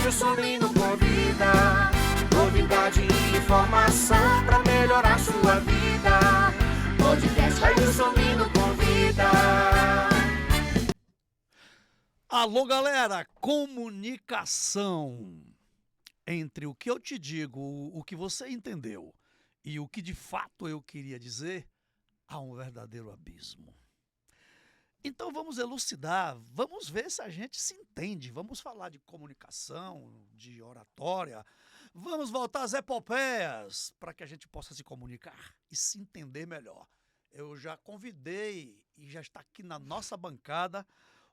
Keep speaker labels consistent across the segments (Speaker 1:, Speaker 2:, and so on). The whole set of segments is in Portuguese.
Speaker 1: Jailson Lino convida. Novidade e informação pra melhorar sua vida. Podcast Jailson Lino convida.
Speaker 2: Alô, galera, comunicação. Entre o que eu te digo, o que você entendeu e o que de fato eu queria dizer, há um verdadeiro abismo. Então vamos elucidar, vamos ver se a gente se entende, vamos falar de comunicação, de oratória, vamos voltar às epopeias para que a gente possa se comunicar e se entender melhor. Eu já convidei e já está aqui na nossa bancada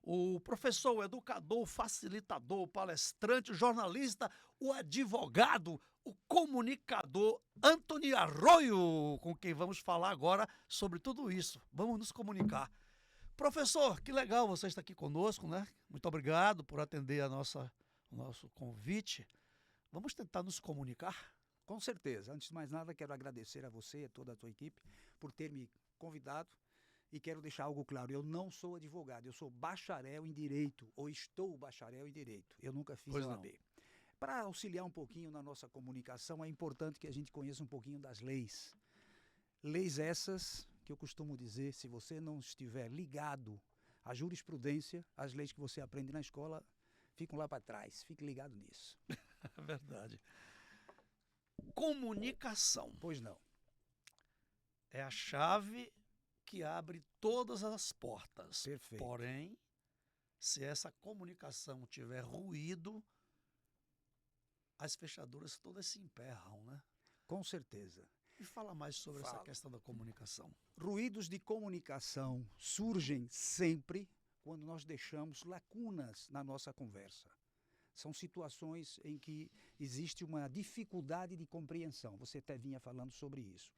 Speaker 2: o professor, o educador, o facilitador, o palestrante, o jornalista, o advogado, o comunicador Antony Arroio, com quem vamos falar agora sobre tudo isso. Vamos nos comunicar. Professor, que legal você estar aqui conosco, né? Muito obrigado por atender o nosso convite. Vamos tentar nos comunicar?
Speaker 3: Com certeza. Antes de mais nada, quero agradecer a você e a toda a tua equipe por ter me convidado. E quero deixar algo claro, eu não sou advogado, eu sou bacharel em Direito, ou estou bacharel em Direito. Eu nunca fiz a OAB. Para auxiliar um pouquinho na nossa comunicação, é importante que a gente conheça um pouquinho das leis. Leis essas que eu costumo dizer, se você não estiver ligado à jurisprudência, as leis que você aprende na escola ficam lá para trás. Fique ligado nisso.
Speaker 2: É verdade. Comunicação.
Speaker 3: Pois não.
Speaker 2: É a chave que abre todas as portas.
Speaker 3: Perfeito.
Speaker 2: Porém, se essa comunicação tiver ruído, as fechaduras todas se emperram, né?
Speaker 3: Com certeza.
Speaker 2: E fala mais sobre essa questão da comunicação.
Speaker 3: Ruídos de comunicação surgem sempre quando nós deixamos lacunas na nossa conversa. São situações em que existe uma dificuldade de compreensão. Você até vinha falando sobre isso.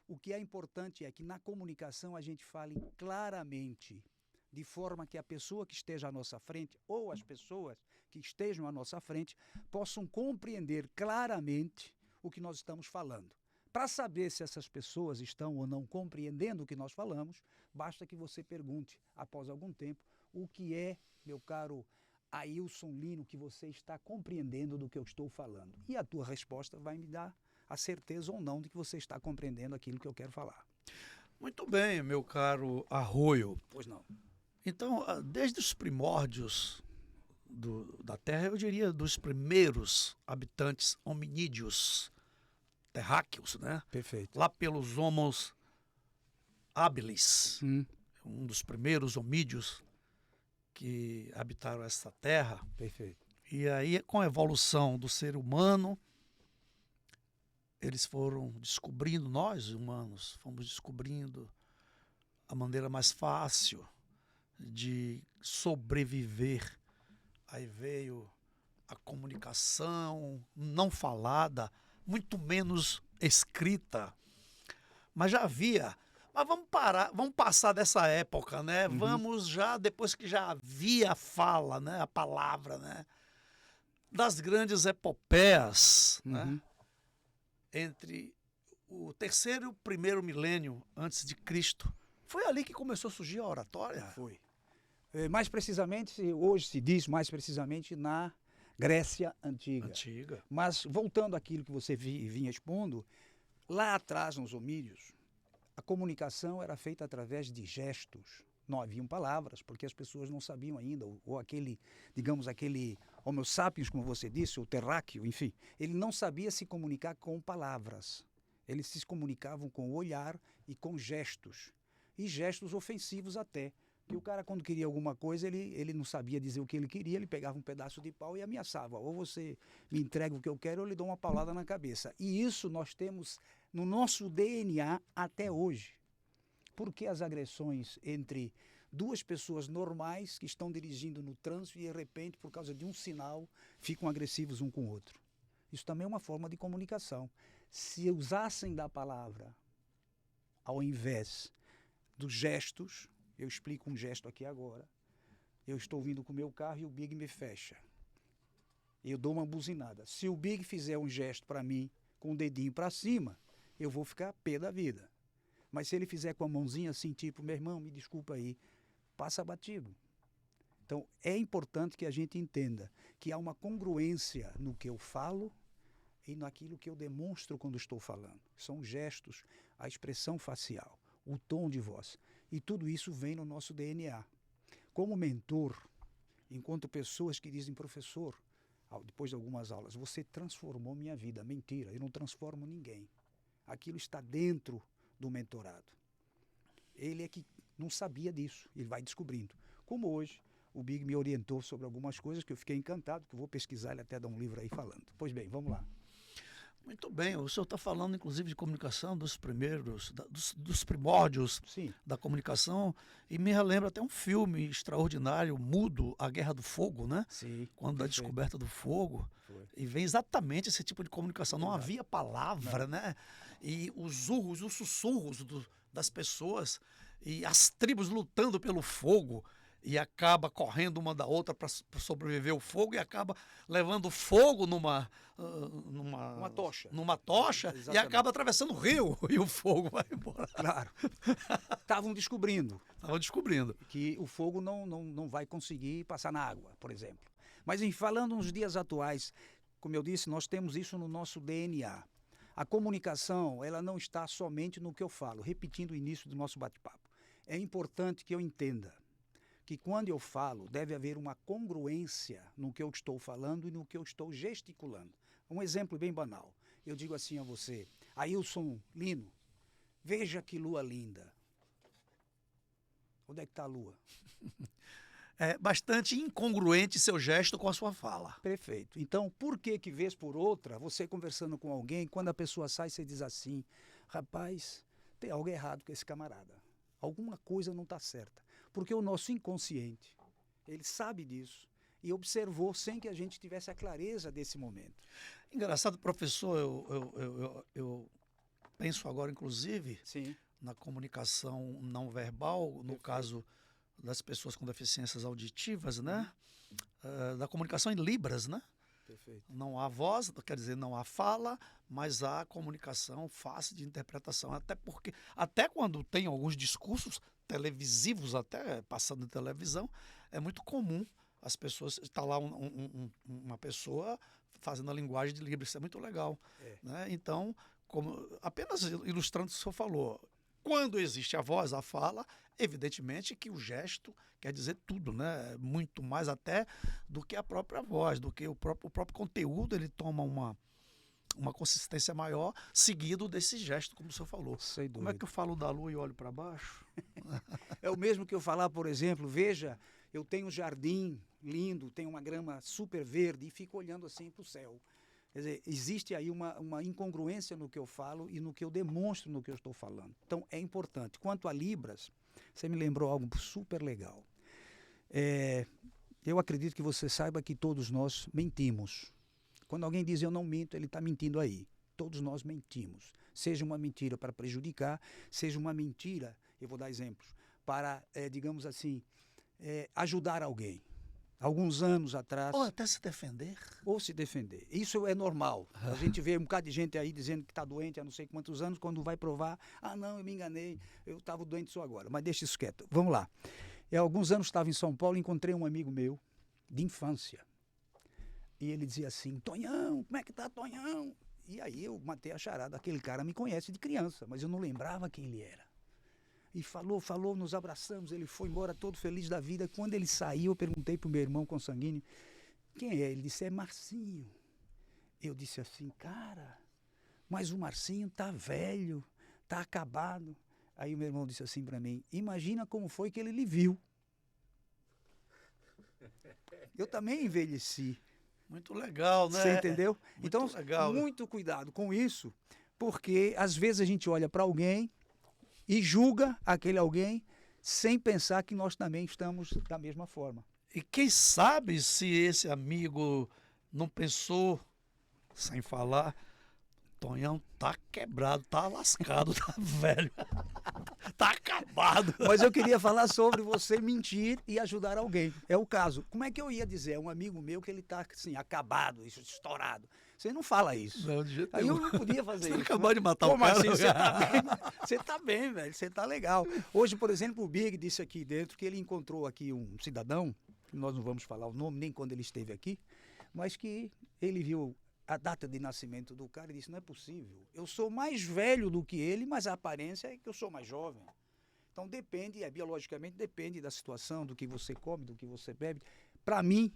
Speaker 3: O que é importante é que na comunicação a gente fale claramente, de forma que a pessoa que esteja à nossa frente ou as pessoas que estejam à nossa frente possam compreender claramente o que nós estamos falando. Para saber se essas pessoas estão ou não compreendendo o que nós falamos, basta que você pergunte, após algum tempo, o que é, meu caro Jailson Lino, que você está compreendendo do que eu estou falando. E a tua resposta vai me dar a certeza ou não de que você está compreendendo aquilo que eu quero falar.
Speaker 2: Muito bem, meu caro Arroio.
Speaker 3: Pois não.
Speaker 2: Então, desde os primórdios da Terra, eu diria dos primeiros habitantes hominídeos terráqueos, né?
Speaker 3: Perfeito.
Speaker 2: Lá pelos Homos habilis, um dos primeiros homídeos que habitaram essa terra.
Speaker 3: Perfeito.
Speaker 2: E aí, com a evolução do ser humano, eles foram descobrindo, nós humanos, fomos descobrindo a maneira mais fácil de sobreviver. Aí veio a comunicação não falada, muito menos escrita, mas já havia. Mas vamos passar dessa época, né? Vamos já, depois que já havia a fala, né? A palavra, né? Das grandes epopeias, né? Entre o terceiro e o primeiro milênio antes de Cristo. Foi ali que começou a surgir a oratória?
Speaker 3: Foi. Mais precisamente, hoje se diz mais precisamente na Grécia Antiga. Mas voltando àquilo que você vinha expondo, lá atrás nos homínios, a comunicação era feita através de gestos. Não haviam palavras, porque as pessoas não sabiam ainda, ou aquele, digamos, aquele Homo sapiens, como você disse, o terráqueo, enfim, ele não sabia se comunicar com palavras. Eles se comunicavam com o olhar e com gestos, e gestos ofensivos até. Que o cara, quando queria alguma coisa, ele não sabia dizer o que ele queria, ele pegava um pedaço de pau e ameaçava. Ou você me entrega o que eu quero, ou eu lhe dou uma paulada na cabeça. E isso nós temos no nosso DNA até hoje. Porque as agressões entre duas pessoas normais que estão dirigindo no trânsito e, de repente, por causa de um sinal, ficam agressivos um com o outro. Isso também é uma forma de comunicação. Se usassem da palavra ao invés dos gestos, eu explico um gesto aqui agora. Eu estou vindo com o meu carro e o Big me fecha. Eu dou uma buzinada. Se o Big fizer um gesto para mim com o dedinho para cima, eu vou ficar pé da vida. Mas se ele fizer com a mãozinha assim, tipo, meu irmão, me desculpa aí, passa batido. Então, é importante que a gente entenda que há uma congruência no que eu falo e naquilo que eu demonstro quando estou falando. São gestos, a expressão facial, o tom de voz. E tudo isso vem no nosso DNA. Como mentor, encontro pessoas que dizem, professor, depois de algumas aulas, você transformou minha vida. Mentira, eu não transformo ninguém. Aquilo está dentro do mentorado. Ele é que não sabia disso, ele vai descobrindo. Como hoje, o Big me orientou sobre algumas coisas que eu fiquei encantado, que eu vou pesquisar, ele até dá um livro aí falando. Pois bem, vamos lá.
Speaker 2: Muito bem, o senhor está falando inclusive de comunicação dos primeiros, dos primórdios
Speaker 3: Sim.
Speaker 2: da comunicação, e me relembra até um filme extraordinário, mudo, A Guerra do Fogo, né?
Speaker 3: Sim.
Speaker 2: Quando a descoberta do fogo,
Speaker 3: Foi.
Speaker 2: e vem exatamente esse tipo de comunicação, não
Speaker 3: Exato.
Speaker 2: havia palavra, né? E os urros, os sussurros das pessoas, e as tribos lutando pelo fogo, e acaba correndo uma da outra para sobreviver ao fogo, e acaba levando fogo numa
Speaker 3: tocha.
Speaker 2: Numa tocha, e
Speaker 3: Exatamente.
Speaker 2: acaba atravessando o rio, e o fogo vai embora.
Speaker 3: Claro. Estavam descobrindo
Speaker 2: Estava descobrindo.
Speaker 3: que o fogo não vai conseguir passar na água, por exemplo. Mas, falando nos dias atuais, como eu disse, nós temos isso no nosso DNA. A comunicação, ela não está somente no que eu falo, repetindo o início do nosso bate-papo. É importante que eu entenda que quando eu falo, deve haver uma congruência no que eu estou falando e no que eu estou gesticulando. Um exemplo bem banal. Eu digo assim a você, Ailson Lino, veja que lua linda. Onde é que está a lua?
Speaker 2: É bastante incongruente seu gesto com a sua fala.
Speaker 3: Perfeito. Então, por que vez por outra, você conversando com alguém, quando a pessoa sai, você diz assim, rapaz, tem algo errado com esse camarada. Alguma coisa não está certa. Porque o nosso inconsciente, ele sabe disso e observou sem que a gente tivesse a clareza desse momento.
Speaker 2: Engraçado, professor, eu penso agora, inclusive,
Speaker 3: Sim.
Speaker 2: na comunicação não verbal, no
Speaker 3: Perfeito.
Speaker 2: caso das pessoas com deficiências auditivas, né? Da comunicação em libras, né?
Speaker 3: Perfeito.
Speaker 2: Não há voz, quer dizer, não há fala, mas há comunicação fácil de interpretação. Até quando tem alguns discursos televisivos, até passando em televisão, é muito comum as pessoas, está lá uma pessoa fazendo a linguagem de Libras, isso é muito legal. Né? Então, apenas ilustrando o que o senhor falou, quando existe a voz, a fala, evidentemente que o gesto quer dizer tudo, né? Muito mais até do que a própria voz, do que o próprio conteúdo, ele toma uma consistência maior, seguido desse gesto, como o senhor falou.
Speaker 3: Sem
Speaker 2: Como é
Speaker 3: dúvida.
Speaker 2: que eu falo da lua e olho para baixo?
Speaker 3: É o mesmo que eu falar, por exemplo, veja, eu tenho um jardim lindo, tenho uma grama super verde e fico olhando assim para o céu. Quer dizer, existe aí uma incongruência no que eu falo e no que eu demonstro no que eu estou falando. Então, é importante. Quanto a Libras, você me lembrou algo super legal. Eu acredito que você saiba que todos nós mentimos. Quando alguém diz eu não minto, ele está mentindo aí. Todos nós mentimos. Seja uma mentira para prejudicar, seja uma mentira, eu vou dar exemplos, para, digamos assim, ajudar alguém. Alguns anos atrás...
Speaker 2: Ou até se defender.
Speaker 3: Ou se defender. Isso é normal. A gente vê um bocado de gente aí dizendo que está doente há não sei quantos anos, quando vai provar, não, eu me enganei, eu estava doente só agora. Mas deixa isso quieto. Vamos lá. Há alguns anos estava em São Paulo e encontrei um amigo meu, de infância. E ele dizia assim, Tonhão, como é que tá, Tonhão? E aí eu matei a charada. Aquele cara me conhece de criança, mas eu não lembrava quem ele era. E falou, nos abraçamos, ele foi embora todo feliz da vida. Quando ele saiu, eu perguntei para o meu irmão consanguíneo, quem é? Ele disse, é Marcinho. Eu disse assim, cara, mas o Marcinho tá velho, tá acabado. Aí o meu irmão disse assim para mim, imagina como foi que ele lhe viu. Eu também envelheci.
Speaker 2: Muito legal, né?
Speaker 3: Você entendeu?
Speaker 2: Muito
Speaker 3: Então,
Speaker 2: legal.
Speaker 3: muito cuidado com isso, porque às vezes a gente olha para alguém e julga aquele alguém sem pensar que nós também estamos da mesma forma.
Speaker 2: E quem sabe se esse amigo não pensou, sem falar, Tonhão tá quebrado, tá lascado, tá velho, tá acabado.
Speaker 3: Mas eu queria falar sobre você mentir e ajudar alguém. É o caso. Como é que eu ia dizer? É um amigo meu que ele tá assim, acabado, isso, estourado. Você não fala isso.
Speaker 2: Não, de jeito
Speaker 3: Aí eu
Speaker 2: nenhum.
Speaker 3: não podia fazer
Speaker 2: Você
Speaker 3: isso.
Speaker 2: acabou de matar
Speaker 3: Como
Speaker 2: o cara.
Speaker 3: assim? Você tá bem? Você tá bem, velho. Você tá legal. Hoje, por exemplo, o Big disse aqui dentro que ele encontrou aqui um cidadão que nós não vamos falar o nome, nem quando ele esteve aqui, mas que ele viu a data de nascimento do cara e disse, não é possível, eu sou mais velho do que ele, mas a aparência é que eu sou mais jovem. Então depende, biologicamente depende da situação, do que você come, do que você bebe. Para mim,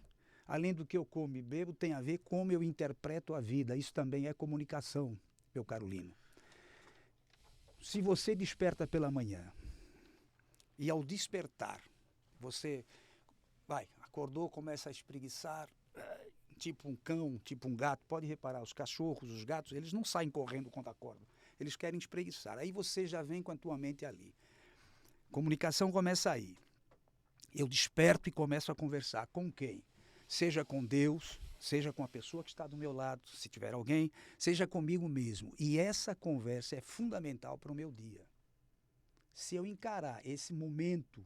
Speaker 3: além do que eu como e bebo, tem a ver com como eu interpreto a vida. Isso também é comunicação, meu caro Lino. Se você desperta pela manhã e ao despertar, você acordou, começa a espreguiçar, tipo um cão, tipo um gato. Pode reparar, os cachorros, os gatos, eles não saem correndo quando acordam. Eles querem espreguiçar. Aí você já vem com a tua mente ali. Comunicação começa aí. Eu desperto e começo a conversar. Com quem? Seja com Deus, seja com a pessoa que está do meu lado, se tiver alguém, seja comigo mesmo. E essa conversa é fundamental para o meu dia. Se eu encarar esse momento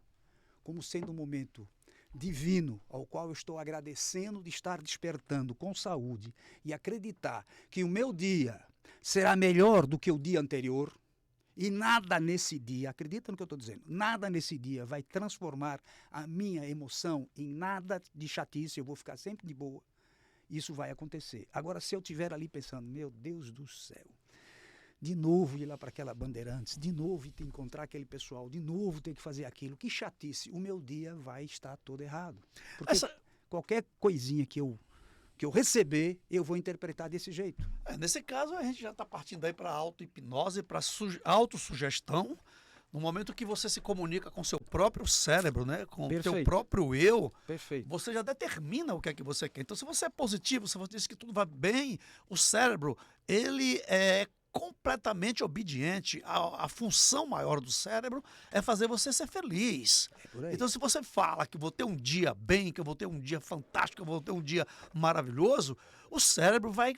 Speaker 3: como sendo um momento divino, ao qual eu estou agradecendo de estar despertando com saúde e acreditar que o meu dia será melhor do que o dia anterior, e nada nesse dia, acredita no que eu estou dizendo, nada nesse dia vai transformar a minha emoção em nada de chatice, eu vou ficar sempre de boa, isso vai acontecer. Agora, se eu estiver ali pensando, meu Deus do céu, de novo ir lá para aquela Bandeirantes, de novo ir te encontrar aquele pessoal, de novo ter que fazer aquilo, que chatice, o meu dia vai estar todo errado. Porque qualquer coisinha que eu receber, eu vou interpretar desse jeito.
Speaker 2: Nesse caso, a gente já está partindo aí para a auto-hipnose, para autossugestão, no momento que você se comunica com o seu próprio cérebro, né? Com o seu próprio eu, você já determina o que é que você quer. Então, se você é positivo, se você diz que tudo vai bem, o cérebro, ele é completamente obediente. A função maior do cérebro é fazer você ser feliz. Então, se você fala que vou ter um dia bem, que eu vou ter um dia fantástico, que eu vou ter um dia maravilhoso, o cérebro vai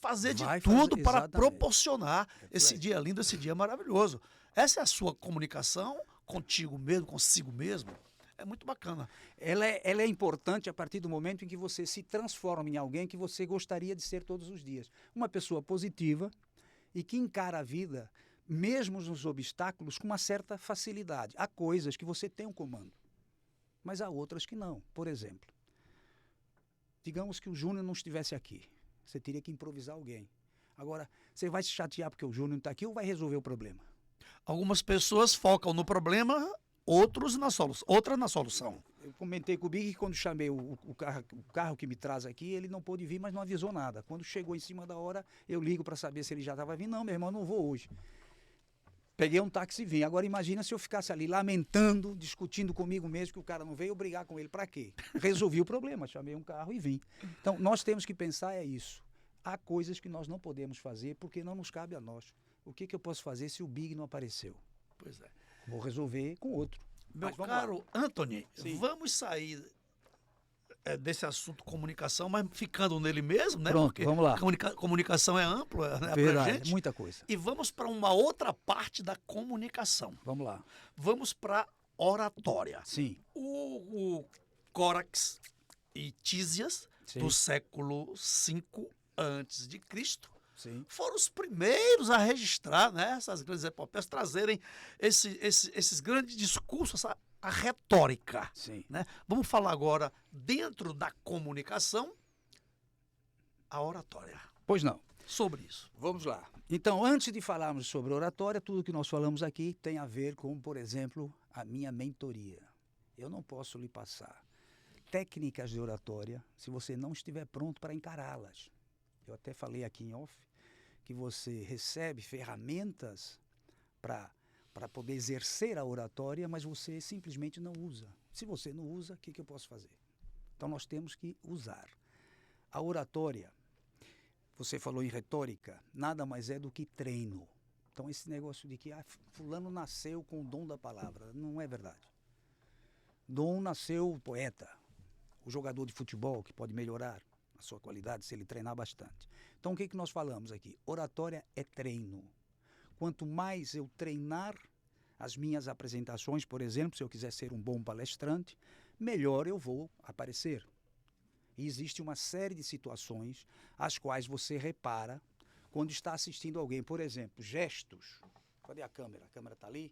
Speaker 2: fazer de tudo para proporcionar esse dia lindo, esse dia maravilhoso. Essa é a sua comunicação contigo mesmo, consigo mesmo. É muito bacana.
Speaker 3: Ela é importante a partir do momento em que você se transforma em alguém que você gostaria de ser todos os dias. Uma pessoa positiva e que encara a vida, mesmo nos obstáculos, com uma certa facilidade. Há coisas que você tem um comando, mas há outras que não. Por exemplo, digamos que o Júnior não estivesse aqui. Você teria que improvisar alguém. Agora, você vai se chatear porque o Júnior não está aqui ou vai resolver o problema?
Speaker 2: Algumas pessoas focam no problema, outras na solução.
Speaker 3: Eu comentei com o Big que quando chamei o carro que me traz aqui, ele não pôde vir, mas não avisou nada. Quando chegou em cima da hora, eu ligo para saber se ele já estava vindo. Não, meu irmão, não vou hoje. Peguei um táxi e vim. Agora imagina se eu ficasse ali lamentando, discutindo comigo mesmo que o cara não veio, eu brigar com ele. Para quê? Resolvi o problema, chamei um carro e vim. Então, nós temos que pensar isso. Há coisas que nós não podemos fazer porque não nos cabe a nós. O que eu posso fazer se o Big não apareceu?
Speaker 2: Pois é.
Speaker 3: Vou resolver com outro.
Speaker 2: Meu caro Anthony, vamos sair desse assunto comunicação, mas ficando nele mesmo, né?
Speaker 3: Pronto,
Speaker 2: porque
Speaker 3: vamos lá.
Speaker 2: Comunicação é ampla, né?
Speaker 3: Verdade,
Speaker 2: Abrangente.
Speaker 3: muita coisa.
Speaker 2: E vamos para uma outra parte da comunicação.
Speaker 3: Vamos lá.
Speaker 2: Vamos para oratória.
Speaker 3: Sim.
Speaker 2: O Córax e Tísias, do século V a.C., foram os primeiros a registrar, né, essas grandes epopeias, trazerem esses grandes discursos, a retórica. Né? Vamos falar agora, dentro da comunicação, a oratória.
Speaker 3: Pois não.
Speaker 2: Sobre isso.
Speaker 3: Vamos lá. Então, antes de falarmos sobre oratória, tudo que nós falamos aqui tem a ver com, por exemplo, a minha mentoria. Eu não posso lhe passar técnicas de oratória se você não estiver pronto para encará-las. Eu até falei aqui em off que você recebe ferramentas para poder exercer a oratória, mas você simplesmente não usa. Se você não usa, o que eu posso fazer? Então nós temos que usar. A oratória, você falou em retórica, nada mais é do que treino. Então esse negócio de que fulano nasceu com o dom da palavra, não é verdade. Dom nasceu poeta, o jogador de futebol que pode melhorar a sua qualidade se ele treinar bastante. Então, o que nós falamos aqui? Oratória é treino. Quanto mais eu treinar as minhas apresentações, por exemplo, se eu quiser ser um bom palestrante, melhor eu vou aparecer. E existe uma série de situações às quais você repara quando está assistindo alguém. Por exemplo, gestos. Cadê a câmera? A câmera está ali?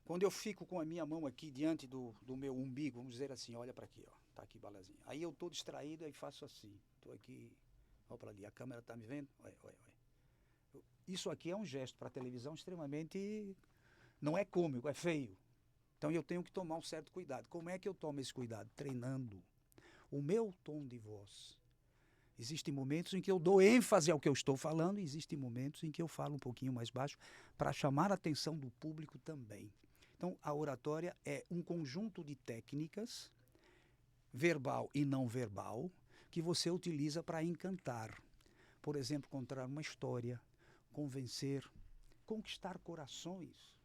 Speaker 3: Quando eu fico com a minha mão aqui diante do meu umbigo, vamos dizer assim, olha para aqui, ó. Tá aqui, balazinha. Aí eu tô distraído e faço assim. Tô aqui, ó pra ali, a câmera tá me vendo? Olha. Isso aqui é um gesto para televisão extremamente, não é cômico, é feio. Então eu tenho que tomar um certo cuidado. Como é que eu tomo esse cuidado? Treinando o meu tom de voz. Existem momentos em que eu dou ênfase ao que eu estou falando, e existem momentos em que eu falo um pouquinho mais baixo para chamar a atenção do público também. Então, a oratória é um conjunto de técnicas, verbal e não verbal, que você utiliza para encantar. Por exemplo, contar uma história, convencer, conquistar corações.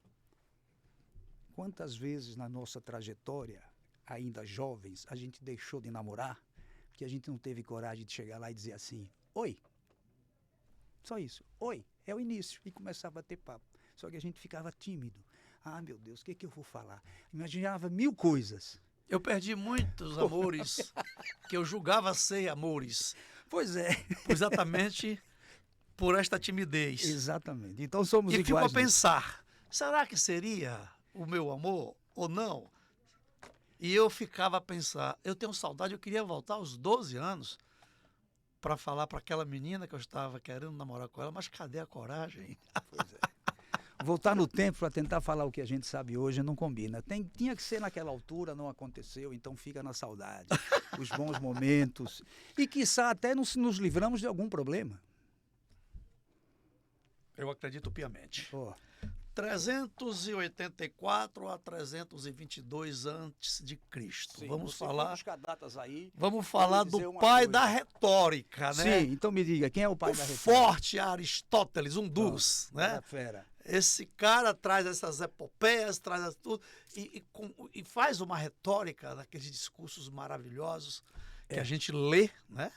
Speaker 3: Quantas vezes na nossa trajetória, ainda jovens, a gente deixou de namorar porque a gente não teve coragem de chegar lá e dizer assim, oi. Só isso, oi, é o início. E começava a ter papo. Só que a gente ficava tímido. Ah, meu Deus, o que eu vou falar? Imaginava 1000 coisas.
Speaker 2: Eu perdi muitos amores que eu julgava ser amores.
Speaker 3: Pois é.
Speaker 2: Exatamente por esta timidez.
Speaker 3: Exatamente. Então somos
Speaker 2: iguais. E fico a pensar, será que seria o meu amor ou não? E eu ficava a pensar, eu tenho saudade, eu queria voltar aos 12 anos para falar para aquela menina que eu estava querendo namorar com ela, mas cadê a coragem?
Speaker 3: Pois é. Voltar no tempo para tentar falar o que a gente sabe hoje não combina. Tinha que ser naquela altura, não aconteceu, então fica na saudade. Os bons momentos. E quiçá até nos livramos de algum problema.
Speaker 2: Eu acredito piamente.
Speaker 3: Oh.
Speaker 2: 384 a 322 antes de Cristo.
Speaker 3: Sim,
Speaker 2: vamos falar.
Speaker 3: Buscar datas aí.
Speaker 2: Vamos falar do pai da retórica, né?
Speaker 3: Sim, então me diga, quem é o pai da retórica?
Speaker 2: Forte Aristóteles, um dos, né?
Speaker 3: Fera.
Speaker 2: Esse cara traz essas epopeias, traz tudo e faz uma retórica daqueles discursos maravilhosos que a gente lê, né?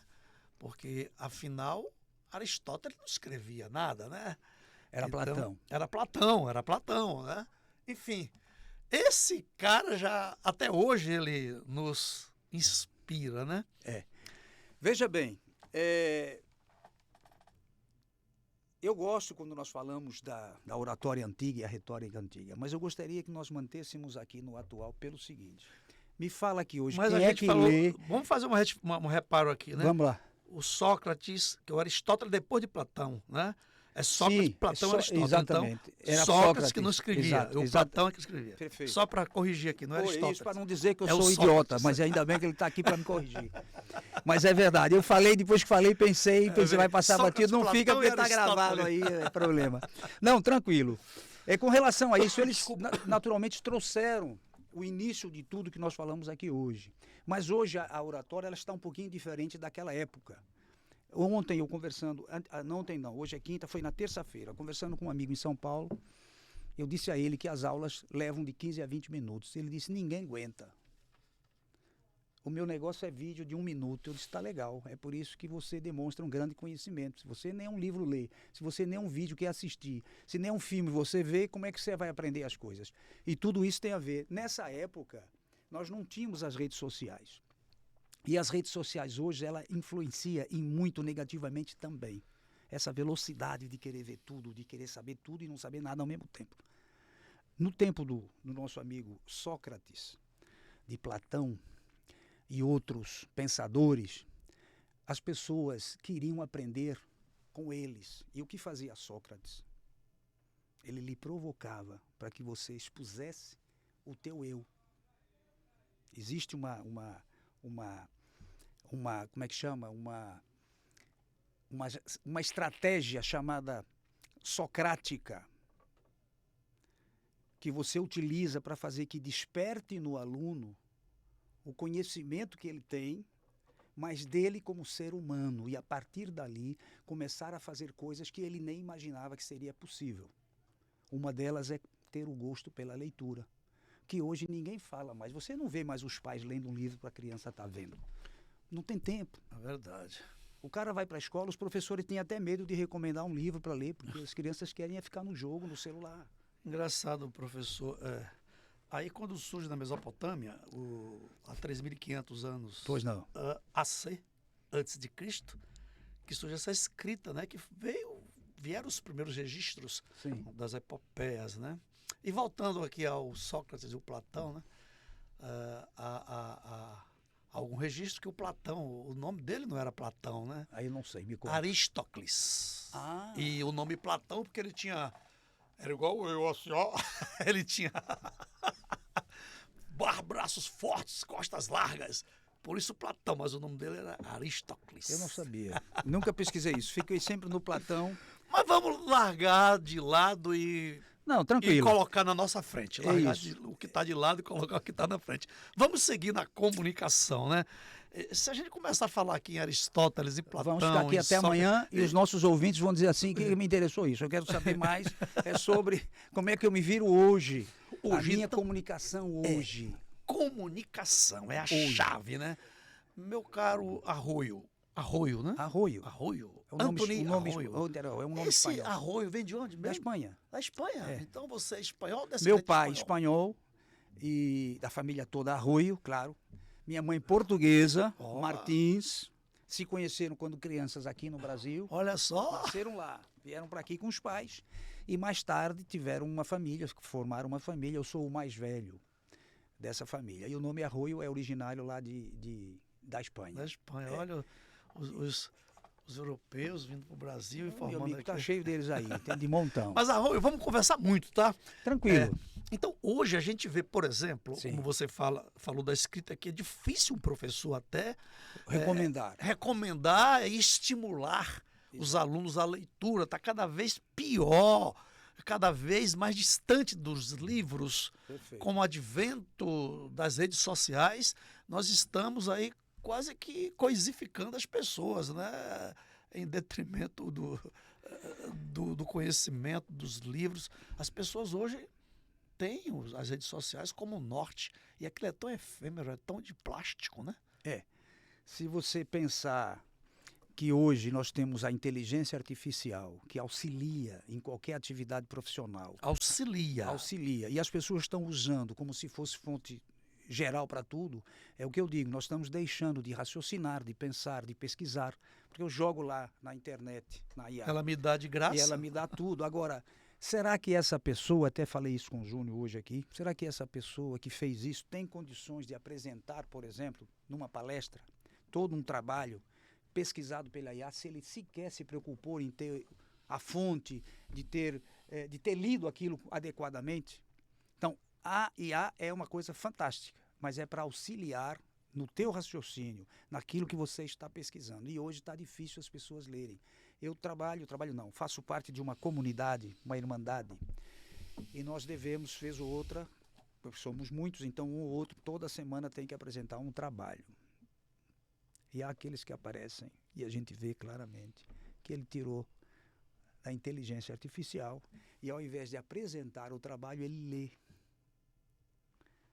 Speaker 2: Porque afinal Aristóteles não escrevia nada, né?
Speaker 3: Era Platão.
Speaker 2: Era Platão, né? Enfim, esse cara já, até hoje, ele nos inspira, né?
Speaker 3: Veja bem, eu gosto quando nós falamos da oratória antiga e a retórica antiga, mas eu gostaria que nós mantêssemos aqui no atual pelo seguinte. Me fala aqui hoje,
Speaker 2: mas
Speaker 3: quem é que lê...
Speaker 2: Vamos fazer um reparo aqui, né?
Speaker 3: Vamos lá.
Speaker 2: O Sócrates, que é o Aristóteles depois de Platão, né? É Sócrates,
Speaker 3: Sim,
Speaker 2: Platão e Aristóteles.
Speaker 3: Exatamente.
Speaker 2: Então,
Speaker 3: Era
Speaker 2: Sócrates que não escrevia,
Speaker 3: exato,
Speaker 2: Platão é que escrevia.
Speaker 3: Perfeito.
Speaker 2: Só para corrigir aqui, não é Aristóteles.
Speaker 3: Isso para não dizer que eu
Speaker 2: o
Speaker 3: sou idiota,
Speaker 2: Sócrates.
Speaker 3: mas ainda bem que ele está aqui para me corrigir. Mas é verdade, eu falei, depois que falei, pensei vai passar batido, não fica porque está gravado aí, é problema. Não, tranquilo. Com relação a isso, eles naturalmente trouxeram o início de tudo que nós falamos aqui hoje. Mas hoje a oratória ela está um pouquinho diferente daquela época. Ontem eu conversando, hoje é quinta, foi na terça-feira, conversando com um amigo em São Paulo, eu disse a ele que as aulas levam de 15 a 20 minutos. Ele disse, ninguém aguenta. O meu negócio é vídeo de 1 minuto. Eu disse, tá legal, é por isso que você demonstra um grande conhecimento. Se você nem um livro lê, se você nem um vídeo quer assistir, se nem um filme você vê, como é que você vai aprender as coisas? E tudo isso tem a ver. Nessa época, nós não tínhamos as redes sociais. E as redes sociais hoje, ela influencia e muito negativamente também. Essa velocidade de querer ver tudo, de querer saber tudo e não saber nada ao mesmo tempo. No tempo do nosso amigo Sócrates, de Platão e outros pensadores, as pessoas queriam aprender com eles. E o que fazia Sócrates? Ele lhe provocava para que você expusesse o teu eu. Existe uma como é que chama? Uma estratégia chamada socrática, que você utiliza para fazer que desperte no aluno o conhecimento que ele tem, mas dele como ser humano, e a partir dali começar a fazer coisas que ele nem imaginava que seria possível. Uma delas é ter o gosto pela leitura, que hoje ninguém fala mais. Você não vê mais os pais lendo um livro para a criança estar vendo. Não tem tempo.
Speaker 2: É verdade.
Speaker 3: O cara vai para a escola, os professores têm até medo de recomendar um livro para ler, porque as crianças querem ficar no jogo, no celular.
Speaker 2: Engraçado, professor. Aí quando surge na Mesopotâmia, há 3.500 anos AC, antes de Cristo, que surge essa escrita, né, que vieram os primeiros registros das epopeias, né? E voltando aqui ao Sócrates e o Platão, né? algum registro que o Platão, o nome dele não era Platão, né?
Speaker 3: Aí eu não sei, me conta.
Speaker 2: Aristócles.
Speaker 3: Ah.
Speaker 2: E o nome Platão porque ele tinha... Era igual eu, assim, ó. Ele tinha braços fortes, costas largas. Por isso Platão, mas o nome dele era Aristócles.
Speaker 3: Eu não sabia. Nunca pesquisei isso. Fiquei sempre no Platão.
Speaker 2: Mas vamos largar de lado
Speaker 3: Não,
Speaker 2: e
Speaker 3: tranquilo.
Speaker 2: colocar na nossa frente. Largar
Speaker 3: isso.
Speaker 2: o que está de lado e colocar o que está na frente. Vamos seguir na comunicação, né? Se a gente começar a falar aqui em Aristóteles e Platão...
Speaker 3: Vamos ficar aqui até amanhã e os nossos ouvintes vão dizer assim que me interessou isso. Eu quero saber mais sobre como é que eu me viro hoje. A minha
Speaker 2: então,
Speaker 3: comunicação hoje.
Speaker 2: Comunicação é a chave, né? Meu caro Arroio. Arroio, né?
Speaker 3: Arroio.
Speaker 2: Arroio.
Speaker 3: É um nome,
Speaker 2: Antony Arroio.
Speaker 3: É um nome
Speaker 2: Esse
Speaker 3: espanhol.
Speaker 2: Arroio vem de onde mesmo?
Speaker 3: Da Espanha.
Speaker 2: Da Espanha.
Speaker 3: É.
Speaker 2: Então você é espanhol, descendente
Speaker 3: Meu pai
Speaker 2: espanhol.
Speaker 3: espanhol e da família toda Arroio, claro. Minha mãe portuguesa, Martins. Se conheceram quando crianças aqui no Brasil.
Speaker 2: Olha só.
Speaker 3: Nasceram lá. Vieram para aqui com os pais. E mais tarde tiveram uma família, formaram uma família. Eu sou o mais velho dessa família. E o nome Arroio é originário lá da Espanha.
Speaker 2: Da Espanha. Olha os europeus vindo para o Brasil e formando
Speaker 3: amigo,
Speaker 2: aqui.
Speaker 3: tá cheio deles aí, tem de montão.
Speaker 2: Mas Arroio, vamos conversar muito, tá?
Speaker 3: Tranquilo.
Speaker 2: Então, hoje a gente vê, por exemplo,
Speaker 3: Sim.
Speaker 2: como você falou da escrita aqui, é difícil um professor até recomendar e estimular os alunos à leitura. Está cada vez pior, cada vez mais distante dos livros.
Speaker 3: Perfeito.
Speaker 2: Com o advento das redes sociais, nós estamos aí quase que coisificando as pessoas, né? Em detrimento do conhecimento, dos livros. As pessoas hoje têm as redes sociais como norte. E aquilo é tão efêmero, é tão de plástico, né?
Speaker 3: Se você pensar que hoje nós temos a inteligência artificial que auxilia em qualquer atividade profissional. Auxilia. E as pessoas estão usando como se fosse fonte geral para tudo. É o que eu digo, nós estamos deixando de raciocinar, de pensar, de pesquisar. Porque eu jogo lá na internet, na IA.
Speaker 2: Ela me dá de graça.
Speaker 3: E ela me dá tudo. Agora, será que essa pessoa, até falei isso com o Júnior hoje aqui, será que essa pessoa que fez isso tem condições de apresentar, por exemplo, numa palestra, todo um trabalho pesquisado pela IA, se ele sequer se preocupou em ter a fonte, de ter lido aquilo adequadamente? Então, a IA é uma coisa fantástica, mas é para auxiliar no teu raciocínio, naquilo que você está pesquisando. E hoje está difícil as pessoas lerem. Eu faço parte de uma comunidade, uma irmandade, e nós devemos, vez ou outra, somos muitos, então um ou outro, toda semana tem que apresentar um trabalho. E há aqueles que aparecem, e a gente vê claramente, que ele tirou da inteligência artificial, e ao invés de apresentar o trabalho, ele lê.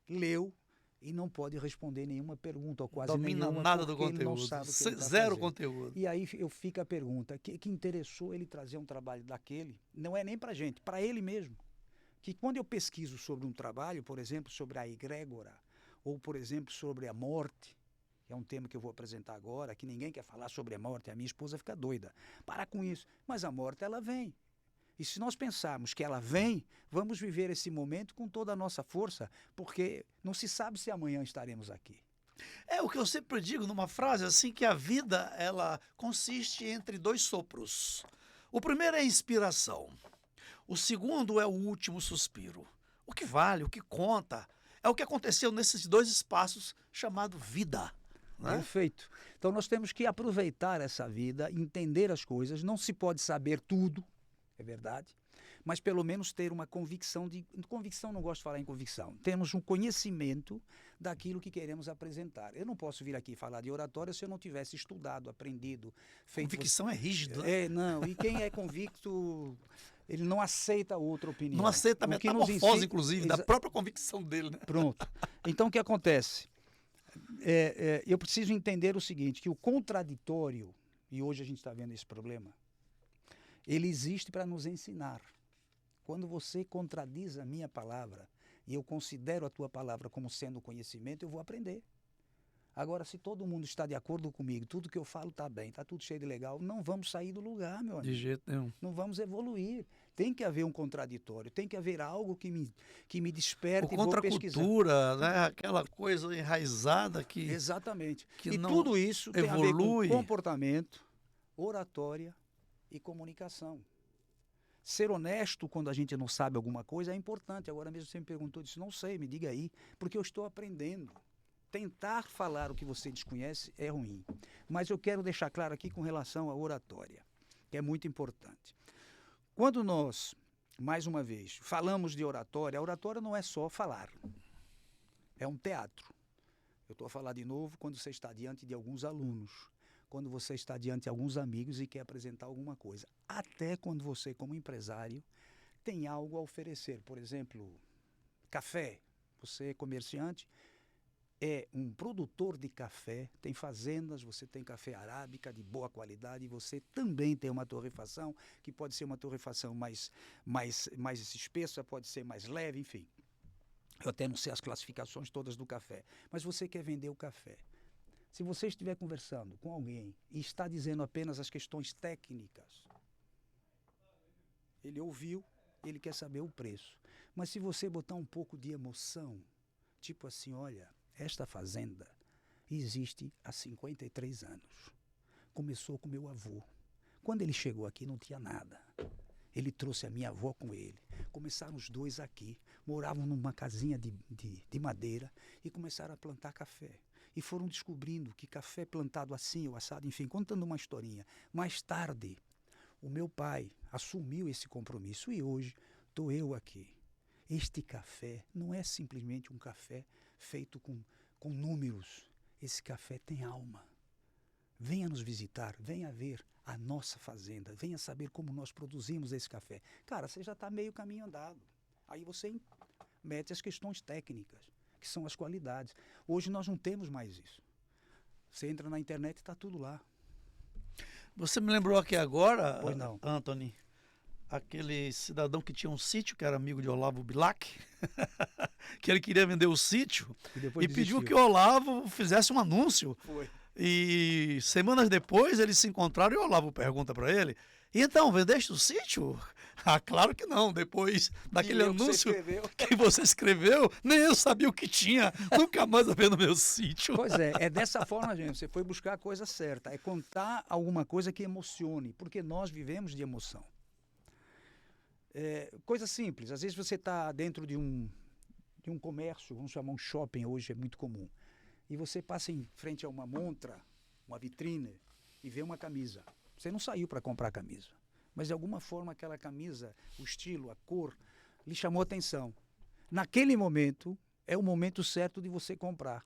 Speaker 3: Leu e não pode responder nenhuma pergunta, ou quase
Speaker 2: Domina
Speaker 3: nenhuma,
Speaker 2: nada do
Speaker 3: porque ele não
Speaker 2: conteúdo.
Speaker 3: sabe o que ele tá
Speaker 2: Zero
Speaker 3: fazendo.
Speaker 2: conteúdo.
Speaker 3: E aí fica a pergunta, que interessou ele trazer um trabalho daquele, não é nem para a gente, para ele mesmo. Que quando eu pesquiso sobre um trabalho, por exemplo, sobre a egrégora, ou por exemplo, sobre a morte, que é um tema que eu vou apresentar agora, que ninguém quer falar sobre a morte, a minha esposa fica doida. Para com isso. Mas a morte, ela vem. E se nós pensarmos que ela vem, vamos viver esse momento com toda a nossa força, porque não se sabe se amanhã estaremos aqui.
Speaker 2: É o que eu sempre digo numa frase, assim, que a vida, ela consiste entre dois sopros. O primeiro é a inspiração. O segundo é o último suspiro. O que vale, o que conta, é o que aconteceu nesses dois espaços chamado vida. Né?
Speaker 3: Perfeito. Então nós temos que aproveitar essa vida, entender as coisas, não se pode saber tudo, é verdade, mas pelo menos ter uma convicção não gosto de falar em convicção, temos um conhecimento daquilo que queremos apresentar. Eu não posso vir aqui falar de oratória se eu não tivesse estudado, aprendido, feito...
Speaker 2: Convicção é rígido, né?
Speaker 3: E quem é convicto, ele não aceita outra opinião.
Speaker 2: Não aceita a metamorfose, inclusive, da própria convicção dele, né?
Speaker 3: Pronto. Então o que acontece? Eu preciso entender o seguinte, que o contraditório, e hoje a gente está vendo esse problema, ele existe para nos ensinar. Quando você contradiz a minha palavra, e eu considero a tua palavra como sendo conhecimento, eu vou aprender. Agora, se todo mundo está de acordo comigo, tudo que eu falo está bem, está tudo cheio de legal, não vamos sair do lugar, meu amigo.
Speaker 2: De jeito nenhum.
Speaker 3: Não vamos evoluir. Tem que haver um contraditório, tem que haver algo que me desperte e vou pesquisar.
Speaker 2: Contra-cultura, né? Aquela coisa enraizada que...
Speaker 3: Exatamente.
Speaker 2: Que
Speaker 3: e
Speaker 2: não
Speaker 3: tudo isso tem a ver
Speaker 2: evolui.
Speaker 3: com comportamento, oratória e comunicação. Ser honesto quando a gente não sabe alguma coisa é importante. Agora mesmo você me perguntou, disse, não sei, me diga aí, porque eu estou aprendendo. Tentar falar o que você desconhece é ruim. Mas eu quero deixar claro aqui com relação à oratória, que é muito importante. Quando nós, mais uma vez, falamos de oratória, a oratória não é só falar. É um teatro. Eu estou a falar de novo quando você está diante de alguns alunos, quando você está diante de alguns amigos e quer apresentar alguma coisa. Até quando você, como empresário, tem algo a oferecer. Por exemplo, café. Você é comerciante, é um produtor de café, tem fazendas, você tem café arábica de boa qualidade, e você também tem uma torrefação, que pode ser uma torrefação mais espessa, pode ser mais leve, enfim. Eu até não sei as classificações todas do café, mas você quer vender o café. Se você estiver conversando com alguém e está dizendo apenas as questões técnicas, ele ouviu, ele quer saber o preço. Mas se você botar um pouco de emoção, tipo assim, olha, esta fazenda existe há 53 anos. Começou com meu avô. Quando ele chegou aqui não tinha nada. Ele trouxe a minha avó com ele. Começaram os dois aqui, moravam numa casinha de madeira e começaram a plantar café. E foram descobrindo que café plantado assim ou assado, enfim, contando uma historinha. Mais tarde, o meu pai assumiu esse compromisso e hoje estou eu aqui. Este café não é simplesmente um café feito com números. Esse café tem alma. Venha nos visitar, venha ver a nossa fazenda, venha saber como nós produzimos esse café. Cara, você já está meio caminho andado. Aí você mete as questões técnicas, que são as qualidades. Hoje nós não temos mais isso. Você entra na internet e está tudo lá.
Speaker 2: Você me lembrou aqui agora,
Speaker 3: Pois não.
Speaker 2: Anthony, aquele cidadão que tinha um sítio, que era amigo de Olavo Bilac, que ele queria vender o sítio e pediu que o Olavo fizesse um anúncio.
Speaker 3: Foi.
Speaker 2: E semanas depois eles se encontraram e o Olavo pergunta para ele, e então, vendeste o sítio? Ah, claro que não, depois daquele anúncio que você escreveu, nem eu sabia o que tinha, nunca mais a ver no meu sítio.
Speaker 3: Pois é dessa forma, gente, você foi buscar a coisa certa, é contar alguma coisa que emocione, porque nós vivemos de emoção. Coisa simples, às vezes você está dentro de um comércio, vamos chamar um shopping hoje, é muito comum, e você passa em frente a uma montra, uma vitrine, e vê uma camisa. Você não saiu para comprar a camisa, mas de alguma forma aquela camisa, o estilo, a cor, lhe chamou a atenção. Naquele momento, é o momento certo de você comprar.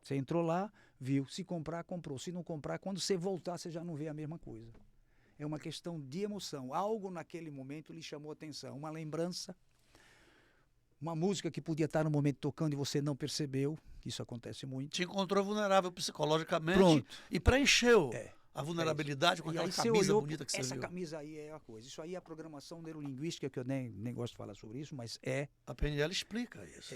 Speaker 3: Você entrou lá, viu, se comprar, comprou, se não comprar, quando você voltar, você já não vê a mesma coisa. É uma questão de emoção. Algo naquele momento lhe chamou a atenção. Uma lembrança, uma música que podia estar no momento tocando e você não percebeu. Isso acontece muito.
Speaker 2: Te encontrou vulnerável psicologicamente.
Speaker 3: Pronto.
Speaker 2: E preencheu a vulnerabilidade com aquela camisa bonita que você viu.
Speaker 3: Essa camisa aí é a coisa. Isso aí é a programação neurolinguística, que eu nem gosto de falar sobre isso, mas é.
Speaker 2: A PNL explica isso.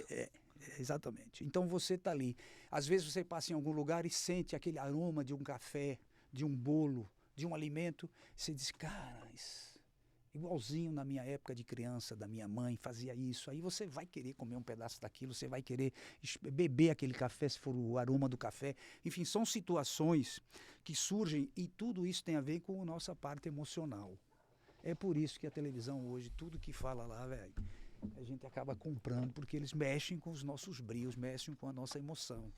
Speaker 3: Exatamente. Então você está ali. Às vezes você passa em algum lugar e sente aquele aroma de um café, de um bolo, de um alimento, você diz, cara, igualzinho na minha época de criança, da minha mãe, fazia isso. Aí você vai querer comer um pedaço daquilo, você vai querer beber aquele café, se for o aroma do café. Enfim, são situações que surgem e tudo isso tem a ver com a nossa parte emocional. É por isso que a televisão hoje, tudo que fala lá, velho, a gente acaba comprando, porque eles mexem com os nossos brios, mexem com a nossa emoção.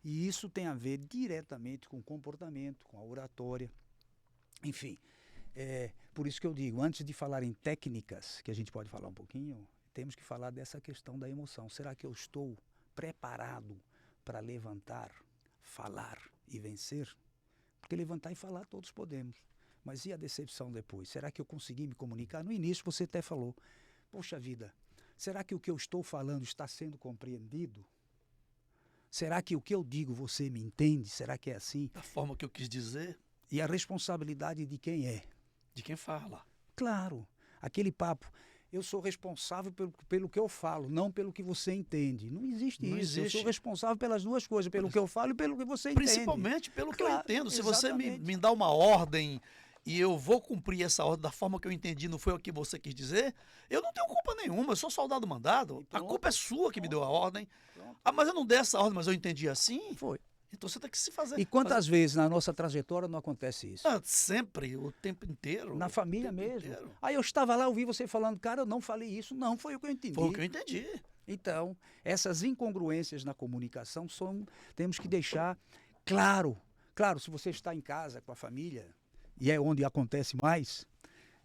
Speaker 3: E isso tem a ver diretamente com o comportamento, com a oratória. Enfim, por isso que eu digo, antes de falar em técnicas, que a gente pode falar um pouquinho, temos que falar dessa questão da emoção. Será que eu estou preparado para levantar, falar e vencer? Porque levantar e falar todos podemos. Mas e a decepção depois? Será que eu consegui me comunicar? No início você até falou, poxa vida, será que o que eu estou falando está sendo compreendido? Será que o que eu digo você me entende? Será que é assim?
Speaker 2: Da forma que eu quis dizer?
Speaker 3: E a responsabilidade de quem é?
Speaker 2: De quem fala.
Speaker 3: Claro, aquele papo, eu sou responsável pelo que eu falo, não pelo que você entende. Não existe
Speaker 2: Não
Speaker 3: isso.
Speaker 2: existe.
Speaker 3: Eu sou responsável pelas duas coisas, pelo que eu falo e pelo que você entende.
Speaker 2: Principalmente pelo que eu
Speaker 3: Claro,
Speaker 2: entendo. Se você
Speaker 3: exatamente.
Speaker 2: me dá uma ordem e eu vou cumprir essa ordem da forma que eu entendi, não foi o que você quis dizer, eu não tenho culpa nenhuma, eu sou soldado mandado. A culpa é sua que me deu a ordem.
Speaker 3: Pronto.
Speaker 2: Ah, mas eu não dei essa ordem, mas eu entendi assim.
Speaker 3: Foi.
Speaker 2: Então você tem que se fazer.
Speaker 3: E quantas vezes na nossa trajetória não acontece isso?
Speaker 2: Sempre, o tempo inteiro.
Speaker 3: Na
Speaker 2: o
Speaker 3: família
Speaker 2: tempo
Speaker 3: mesmo.
Speaker 2: inteiro.
Speaker 3: Aí eu estava lá, ouvi você falando, cara, eu não falei isso. Não, foi o que eu entendi.
Speaker 2: Foi o que eu entendi.
Speaker 3: Então, essas incongruências na comunicação temos que deixar claro. Claro, se você está em casa com a família, e é onde acontece mais,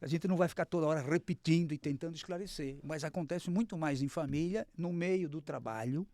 Speaker 3: a gente não vai ficar toda hora repetindo e tentando esclarecer. Mas acontece muito mais em família, no meio do trabalho,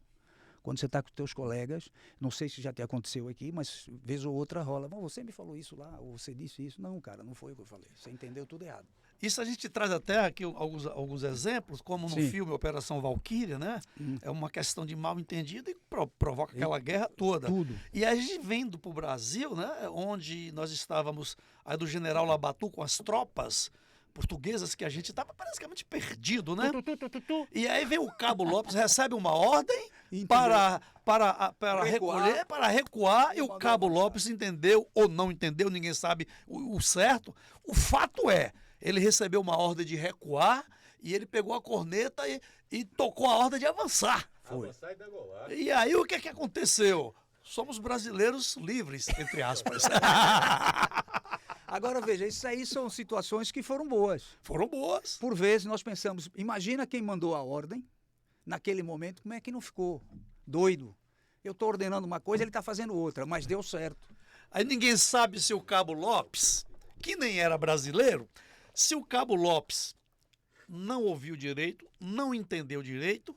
Speaker 3: quando você está com os teus colegas. Não sei se já te aconteceu aqui, mas vez ou outra rola. Bom, você me falou isso lá, ou você disse isso. Não, cara, não foi o que eu falei. Você entendeu tudo errado.
Speaker 2: Isso a gente traz até aqui alguns exemplos, como no
Speaker 3: Sim.
Speaker 2: filme Operação Valquíria, né? É uma questão de mal entendido e provoca aquela guerra toda.
Speaker 3: Tudo.
Speaker 2: E aí a gente vindo para o Brasil, né? Onde nós estávamos aí do general Labatu com as tropas portuguesas, que a gente estava praticamente perdido, né? E aí vem o Cabo Lopes, recebe uma ordem para recolher, para recuar, e o Cabo Lopes entendeu ou não entendeu, ninguém sabe o certo. O fato é, ele recebeu uma ordem de recuar e ele pegou a corneta e tocou a ordem de avançar.
Speaker 4: Avançar e degolar.
Speaker 2: E aí o que é que aconteceu? Somos brasileiros livres, entre aspas.
Speaker 3: Agora veja, isso aí são situações que foram boas.
Speaker 2: Foram boas.
Speaker 3: Por vezes nós pensamos, imagina quem mandou a ordem, naquele momento, como é que não ficou doido? Eu estou ordenando uma coisa, ele está fazendo outra, mas deu certo.
Speaker 2: Aí ninguém sabe se o Cabo Lopes, que nem era brasileiro, se o Cabo Lopes não ouviu direito, não entendeu direito,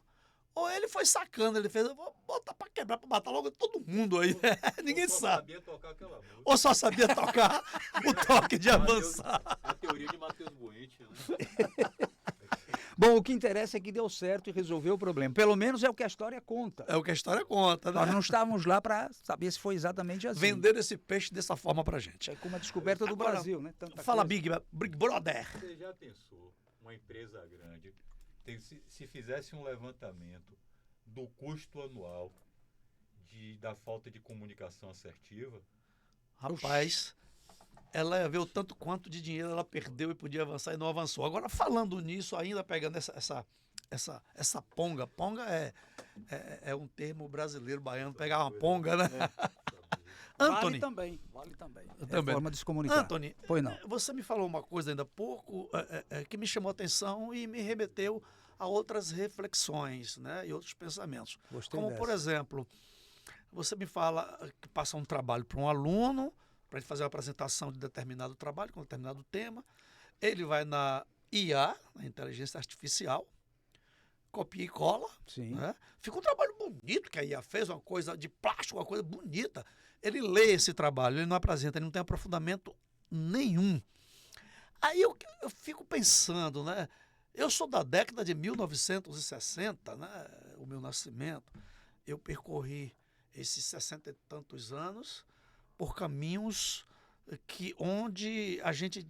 Speaker 2: ou ele foi sacando, ele fez, vou botar pra quebrar, pra matar logo todo mundo aí. Ninguém
Speaker 4: Só
Speaker 2: sabe.
Speaker 4: sabia tocar aquela música.
Speaker 2: Ou só sabia tocar o toque de avançar.
Speaker 4: A teoria de Matheus Buente, né?
Speaker 3: Bom, o que interessa é que deu certo e resolveu o problema. Pelo menos é o que a história conta.
Speaker 2: É o que a história conta, né?
Speaker 3: Nós não estávamos lá para saber se foi exatamente assim.
Speaker 2: Vender esse peixe dessa forma pra gente.
Speaker 3: É como a descoberta do
Speaker 2: Agora,
Speaker 3: Brasil, né? Tanta
Speaker 2: Fala,
Speaker 3: coisa.
Speaker 2: Big Brother.
Speaker 4: Você já pensou, uma empresa grande, se fizesse um levantamento do custo anual da falta de comunicação assertiva?
Speaker 2: Rapaz, ela ia ver o tanto quanto de dinheiro ela perdeu e podia avançar e não avançou. Agora, falando nisso, ainda pegando essa ponga. Ponga é um termo brasileiro, baiano, pegar uma ponga, né? Anthony.
Speaker 3: Vale também.
Speaker 2: Também.
Speaker 3: Forma de se comunicar.
Speaker 2: Anthony,
Speaker 3: Pois não.
Speaker 2: você me falou uma coisa ainda há pouco que me chamou a atenção e me remeteu a outras reflexões, né? E outros pensamentos.
Speaker 3: Gostei
Speaker 2: Como,
Speaker 3: dessa.
Speaker 2: por exemplo, você me fala que passa um trabalho para um aluno, para ele fazer uma apresentação de determinado trabalho, com determinado tema. Ele vai na IA, na inteligência artificial, copia e cola.
Speaker 3: Sim.
Speaker 2: Né? Fica um trabalho bonito que a IA fez, uma coisa de plástico, uma coisa bonita. Ele lê esse trabalho, ele não apresenta, ele não tem aprofundamento nenhum. Aí eu fico pensando, né? Eu sou da década de 1960, né? O meu nascimento. Eu percorri esses 60 e tantos anos por caminhos onde a gente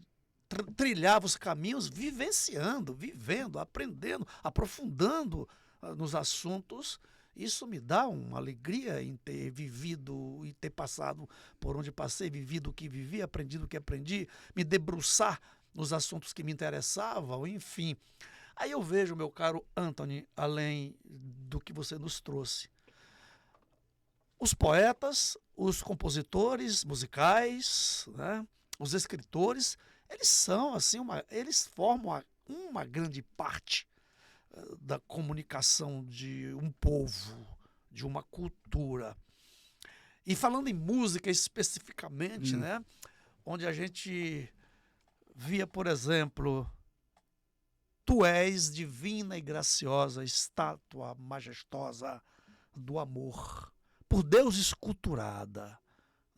Speaker 2: trilhava os caminhos vivenciando, vivendo, aprendendo, aprofundando nos assuntos. Isso me dá uma alegria em ter vivido e ter passado por onde passei, vivido o que vivi, aprendido o que aprendi, me debruçar nos assuntos que me interessavam, enfim. Aí eu vejo, meu caro Anthony, além do que você nos trouxe, os poetas, os compositores musicais, né, os escritores, eles são assim, eles formam uma grande parte da comunicação de um povo, de uma cultura. E falando em música especificamente, né, onde a gente via, por exemplo, tu és divina e graciosa, estátua majestosa do amor, por Deus esculturada.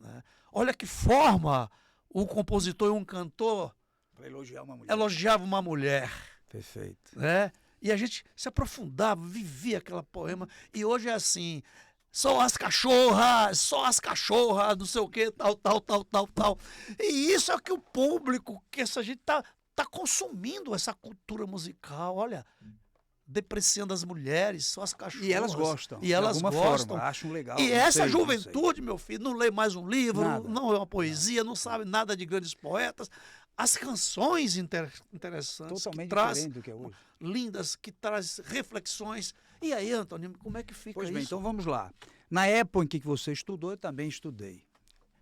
Speaker 2: Né? Olha que forma o compositor e um cantor
Speaker 3: Para elogiar uma mulher.
Speaker 2: elogiava uma mulher.
Speaker 3: Perfeito.
Speaker 2: Né? E a gente se aprofundava, vivia aquela poema. E hoje é assim, só as cachorras, não sei o que, tal. E isso é que o público, que essa gente tá está consumindo essa cultura musical, olha, depreciando as mulheres, só as cachorras.
Speaker 3: E elas gostam.
Speaker 2: E elas gostam.
Speaker 3: Forma, acham legal.
Speaker 2: E essa juventude, meu filho, não lê mais um livro,
Speaker 3: Nada.
Speaker 2: não é uma poesia, não sabe nada de grandes poetas. As canções interessantes,
Speaker 3: Totalmente
Speaker 2: que traz,
Speaker 3: diferente do que é hoje.
Speaker 2: lindas, que traz reflexões. E aí, Antônio, como é que fica
Speaker 3: Pois
Speaker 2: isso?
Speaker 3: bem, então vamos lá. Na época em que você estudou, eu também estudei.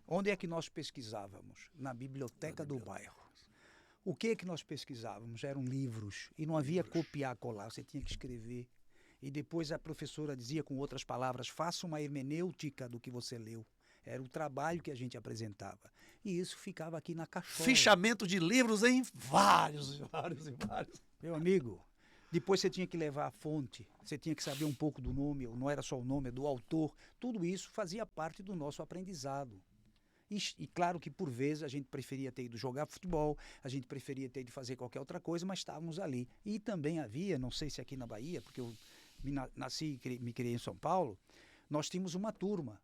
Speaker 3: Onde é que nós pesquisávamos? Na biblioteca do bairro. O que é que nós pesquisávamos? Eram livros. E não havia copiar, colar, você tinha que escrever. E depois a professora dizia com outras palavras, faça uma hermenêutica do que você leu. Era o trabalho que a gente apresentava. E isso ficava aqui na cachola.
Speaker 2: Fichamento de livros em vários.
Speaker 3: Meu amigo, depois você tinha que levar a fonte, você tinha que saber um pouco do nome, ou não era só o nome, do autor. Tudo isso fazia parte do nosso aprendizado. E claro que por vezes a gente preferia ter ido jogar futebol, a gente preferia ter ido fazer qualquer outra coisa, mas estávamos ali. E também havia, não sei se aqui na Bahia, porque eu nasci e me criei em São Paulo, nós tínhamos uma turma,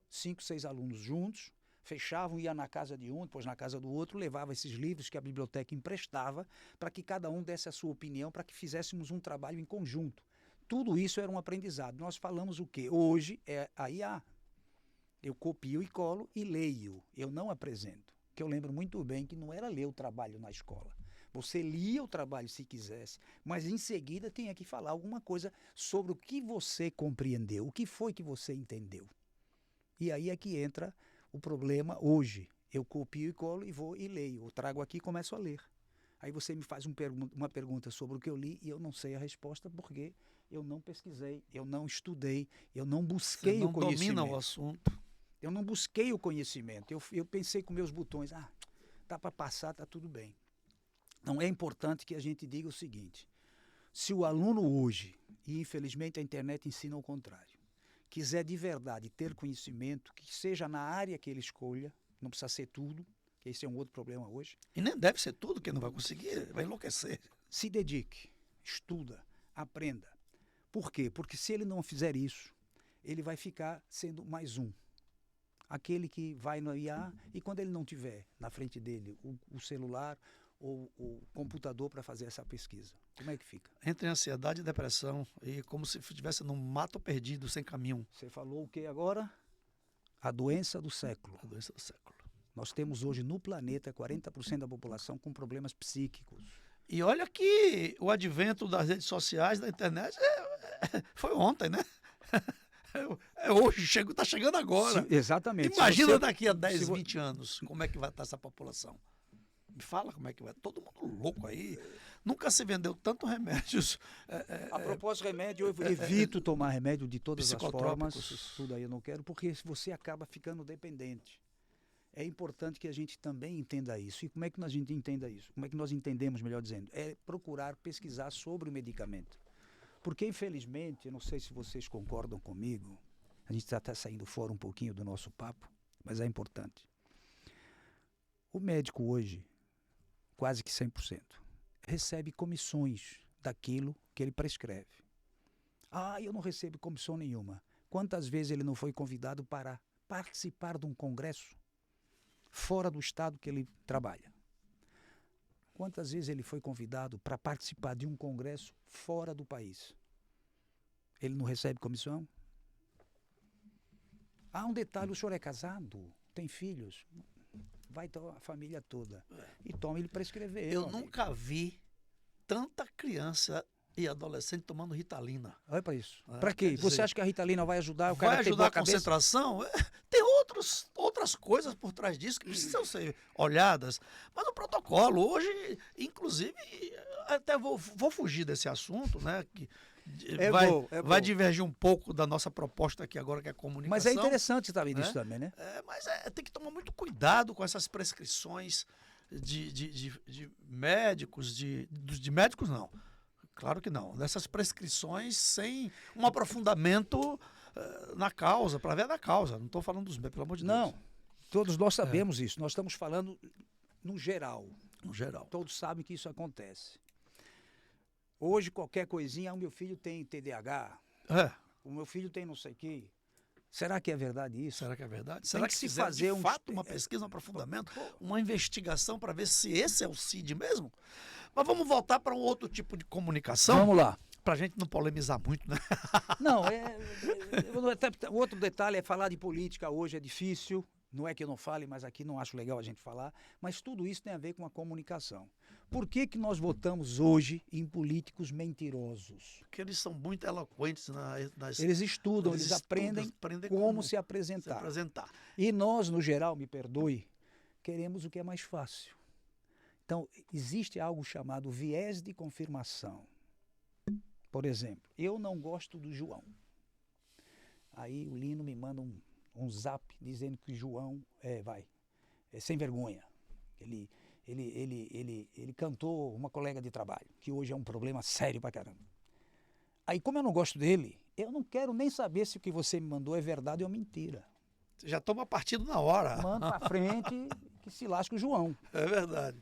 Speaker 3: 5, 6 alunos juntos, fechavam, ia na casa de um, depois na casa do outro, levava esses livros que a biblioteca emprestava para que cada um desse a sua opinião, para que fizéssemos um trabalho em conjunto. Tudo isso era um aprendizado. Nós falamos o quê? Hoje é a IA. Eu copio e colo e leio, eu não apresento. Que eu lembro muito bem que não era ler o trabalho na escola. Você lia o trabalho se quisesse, mas em seguida tinha que falar alguma coisa sobre o que você compreendeu, o que foi que você entendeu. E aí é que entra o problema hoje. Eu copio e colo e vou e leio. Eu trago aqui e começo a ler. Aí você me faz uma pergunta sobre o que eu li e eu não sei a resposta porque eu não pesquisei, eu não estudei, eu não busquei o conhecimento.
Speaker 2: Você não domina o assunto.
Speaker 3: Eu não busquei o conhecimento. Eu pensei com meus botões, dá para passar, tá tudo bem. Então é importante que a gente diga o seguinte, se o aluno hoje, e infelizmente a internet ensina o contrário, quiser de verdade ter conhecimento, que seja na área que ele escolha, não precisa ser tudo, que esse é um outro problema hoje.
Speaker 2: E nem deve ser tudo, que não vai conseguir, vai enlouquecer.
Speaker 3: Se dedique, estuda, aprenda. Por quê? Porque se ele não fizer isso, ele vai ficar sendo mais um. Aquele que vai no IA e quando ele não tiver na frente dele o celular ou o computador para fazer essa pesquisa, como é que fica?
Speaker 2: Entre ansiedade e depressão, e como se estivesse num mato perdido, sem caminho.
Speaker 3: Você falou o que agora? A doença do século.
Speaker 2: A doença do século.
Speaker 3: Nós temos hoje no planeta 40% da população com problemas psíquicos.
Speaker 2: E olha que o advento das redes sociais, da internet, foi ontem, né? Hoje, está chegando agora.
Speaker 3: Sim, exatamente.
Speaker 2: Imagina daqui a 10, 20 anos, como é que vai estar essa população. Me fala como é que vai. Todo mundo louco aí. Nunca se vendeu tanto remédios.
Speaker 3: A propósito de remédio, eu evito tomar remédio de todas as formas. Tudo aí eu não quero, porque você acaba ficando dependente. É importante que a gente também entenda isso. E como é que a gente entenda isso? Como é que nós entendemos, melhor dizendo? É procurar pesquisar sobre o medicamento. Porque, infelizmente, eu não sei se vocês concordam comigo, a gente está até saindo fora um pouquinho do nosso papo, mas é importante. O médico hoje, quase que 100%, recebe comissões daquilo que ele prescreve. Eu não recebo comissão nenhuma. Quantas vezes ele não foi convidado para participar de um congresso fora do estado que ele trabalha? Quantas vezes ele foi convidado para participar de um congresso fora do país? Ele não recebe comissão? Um detalhe, o senhor é casado? Tem filhos? Vai a família toda. E toma ele prescrever.
Speaker 2: Eu nunca vi tanta criança e adolescente tomando Ritalina.
Speaker 3: Olha para isso. Para quê? Você acha que a Ritalina vai ajudar o cara
Speaker 2: a ter boa cabeça? Vai ajudar a concentração? Tem outras coisas por trás disso que precisam ser olhadas. Mas o protocolo, hoje, inclusive, até vou fugir desse assunto, né? Que vai divergir um pouco da nossa proposta aqui agora, que é a comunicação.
Speaker 3: Mas é interessante saber disso também, né?
Speaker 2: Mas tem que tomar muito cuidado com essas prescrições de médicos, de médicos não. Claro que não. Dessas prescrições sem um aprofundamento na causa, para ver da causa. Não estou falando dos médicos, pelo amor de Deus.
Speaker 3: Não, todos nós sabemos isso. Nós estamos falando no geral.
Speaker 2: No geral.
Speaker 3: Todos sabem que isso acontece. Hoje, qualquer coisinha, o meu filho tem TDAH, o meu filho tem não sei o quê. Será que é verdade isso?
Speaker 2: Será que é verdade?
Speaker 3: Tem
Speaker 2: Será que
Speaker 3: se
Speaker 2: fizeram
Speaker 3: fazer
Speaker 2: de fato uma pesquisa, um aprofundamento, uma investigação para ver se esse é o CID mesmo? Mas vamos voltar para um outro tipo de comunicação?
Speaker 3: Vamos lá.
Speaker 2: Para a gente não polemizar muito, né?
Speaker 3: Não, o outro detalhe é falar de política hoje é difícil. Não é que eu não fale, mas aqui não acho legal a gente falar. Mas tudo isso tem a ver com a comunicação. Por que que nós votamos hoje em políticos mentirosos?
Speaker 2: Porque eles são muito eloquentes nas...
Speaker 3: Eles estudam, eles aprendem como se apresentar. E nós, no geral, me perdoe, queremos o que é mais fácil. Então, existe algo chamado viés de confirmação. Por exemplo, eu não gosto do João. Aí o Lino me manda um zap dizendo que o João é sem vergonha. Ele cantou uma colega de trabalho, que hoje é um problema sério pra caramba. Aí, como eu não gosto dele, eu não quero nem saber se o que você me mandou é verdade ou mentira.
Speaker 2: Você já toma partido na hora.
Speaker 3: Manda pra frente que se lasca o João.
Speaker 2: É verdade.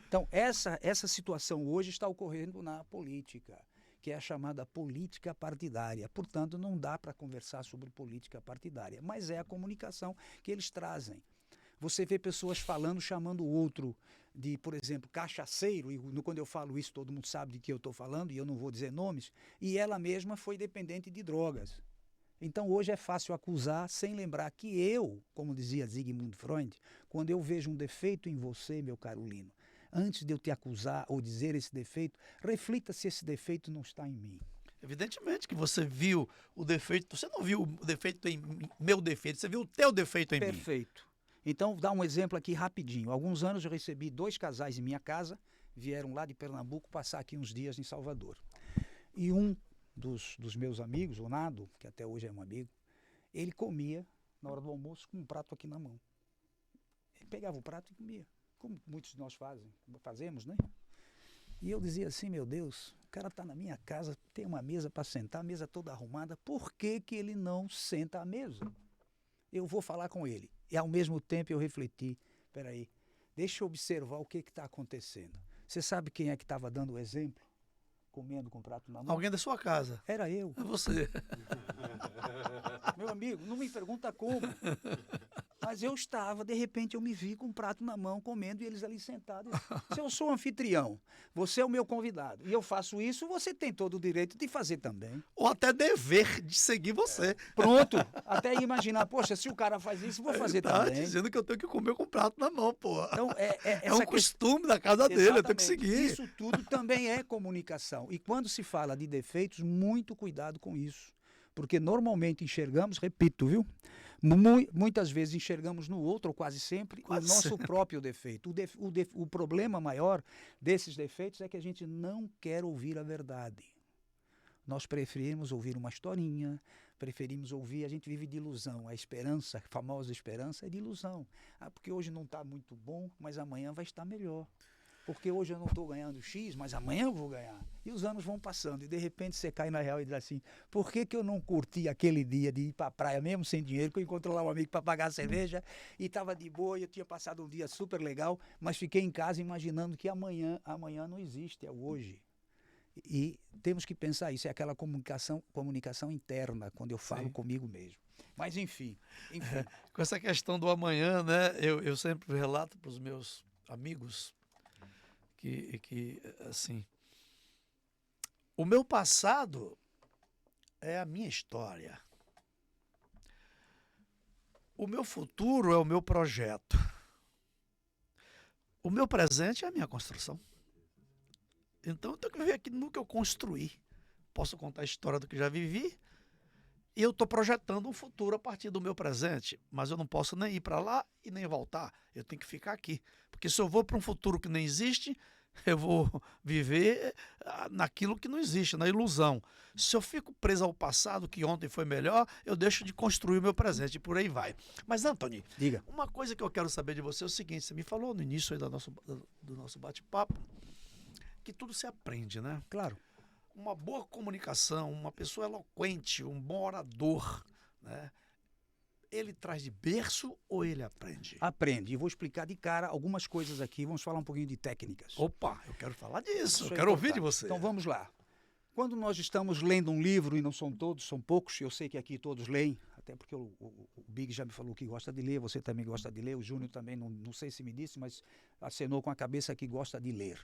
Speaker 3: Então, essa situação hoje está ocorrendo na política, que é a chamada política partidária. Portanto, não dá para conversar sobre política partidária, mas é a comunicação que eles trazem. Você vê pessoas falando, chamando o outro de, por exemplo, cachaceiro, e quando eu falo isso todo mundo sabe de que eu estou falando, e eu não vou dizer nomes, e ela mesma foi dependente de drogas. Então, hoje é fácil acusar sem lembrar que eu, como dizia Sigmund Freud, quando eu vejo um defeito em você, meu caro Lino, antes de eu te acusar ou dizer esse defeito, reflita se esse defeito não está em mim.
Speaker 2: Evidentemente que você viu o defeito, você não viu o defeito em meu defeito, você viu o teu defeito em mim.
Speaker 3: Perfeito. Então, vou dar um exemplo aqui rapidinho. Há alguns anos eu recebi 2 casais em minha casa, vieram lá de Pernambuco passar aqui uns dias em Salvador. E um dos meus amigos, o Nado, que até hoje é um amigo, ele comia na hora do almoço com um prato aqui na mão. Ele pegava o prato e comia, como muitos de nós fazemos, né? E eu dizia assim, meu Deus, o cara está na minha casa, tem uma mesa para sentar, a mesa toda arrumada, por que que ele não senta à mesa? Eu vou falar com ele. E ao mesmo tempo eu refleti, peraí, deixa eu observar o que está acontecendo. Você sabe quem é que estava dando o exemplo? Comendo com o prato na mão?
Speaker 2: Alguém da sua casa.
Speaker 3: Era eu.
Speaker 2: É você.
Speaker 3: Meu amigo, não me pergunta como. Mas eu estava, de repente eu me vi com um prato na mão, comendo e eles ali sentados. Se eu sou anfitrião, você é o meu convidado, e eu faço isso, você tem todo o direito de fazer também.
Speaker 2: Ou até dever de seguir você.
Speaker 3: Pronto. Até imaginar, poxa, se o cara faz isso, eu vou fazer também.
Speaker 2: Dizendo que eu tenho que comer com o prato na mão, pô.
Speaker 3: Então,
Speaker 2: é um costume da casa dele, eu tenho que seguir.
Speaker 3: Isso tudo também é comunicação. E quando se fala de defeitos, muito cuidado com isso. Porque normalmente enxergamos, repito, viu? Muitas vezes enxergamos no outro, ou quase sempre, o nosso próprio defeito. O problema maior desses defeitos é que a gente não quer ouvir a verdade. Nós preferimos ouvir uma historinha, preferimos ouvir, a gente vive de ilusão. A esperança, a famosa esperança, é de ilusão. Porque hoje não está muito bom, mas amanhã vai estar melhor. Porque hoje eu não estou ganhando X, mas amanhã eu vou ganhar. E os anos vão passando, e de repente você cai na real e diz assim, por que que eu não curti aquele dia de ir para a praia mesmo sem dinheiro, que eu encontrei lá um amigo para pagar a cerveja, e estava de boa, e eu tinha passado um dia super legal, mas fiquei em casa imaginando que amanhã não existe, é o hoje. E temos que pensar isso, é aquela comunicação interna, quando eu falo comigo mesmo. Mas enfim.
Speaker 2: Com essa questão do amanhã, né, eu sempre relato para os meus amigos que, assim, o meu passado é a minha história. O meu futuro é o meu projeto. O meu presente é a minha construção. Então, eu tenho que viver aqui no que eu construí. Posso contar a história do que já vivi e eu estou projetando um futuro a partir do meu presente, mas eu não posso nem ir para lá e nem voltar. Eu tenho que ficar aqui. Porque se eu vou para um futuro que nem existe, eu vou viver naquilo que não existe, na ilusão. Se eu fico preso ao passado, que ontem foi melhor, eu deixo de construir o meu presente e por aí vai. Mas, Anthony,
Speaker 3: diga.
Speaker 2: Uma coisa que eu quero saber de você é o seguinte, você me falou no início aí do nosso bate-papo, que tudo se aprende, né?
Speaker 3: Claro.
Speaker 2: Uma boa comunicação, uma pessoa eloquente, um bom orador, né? Ele traz de berço ou ele aprende?
Speaker 3: Aprende. E vou explicar de cara algumas coisas aqui. Vamos falar um pouquinho de técnicas.
Speaker 2: Opa, eu quero falar disso.
Speaker 3: Isso
Speaker 2: Eu quero ouvir de você.
Speaker 3: Então vamos lá. Quando nós estamos lendo um livro, e não são todos, são poucos, eu sei que aqui todos leem, até porque o Big já me falou que gosta de ler, você também gosta de ler, o Júnior também, não sei se me disse, mas acenou com a cabeça que gosta de ler.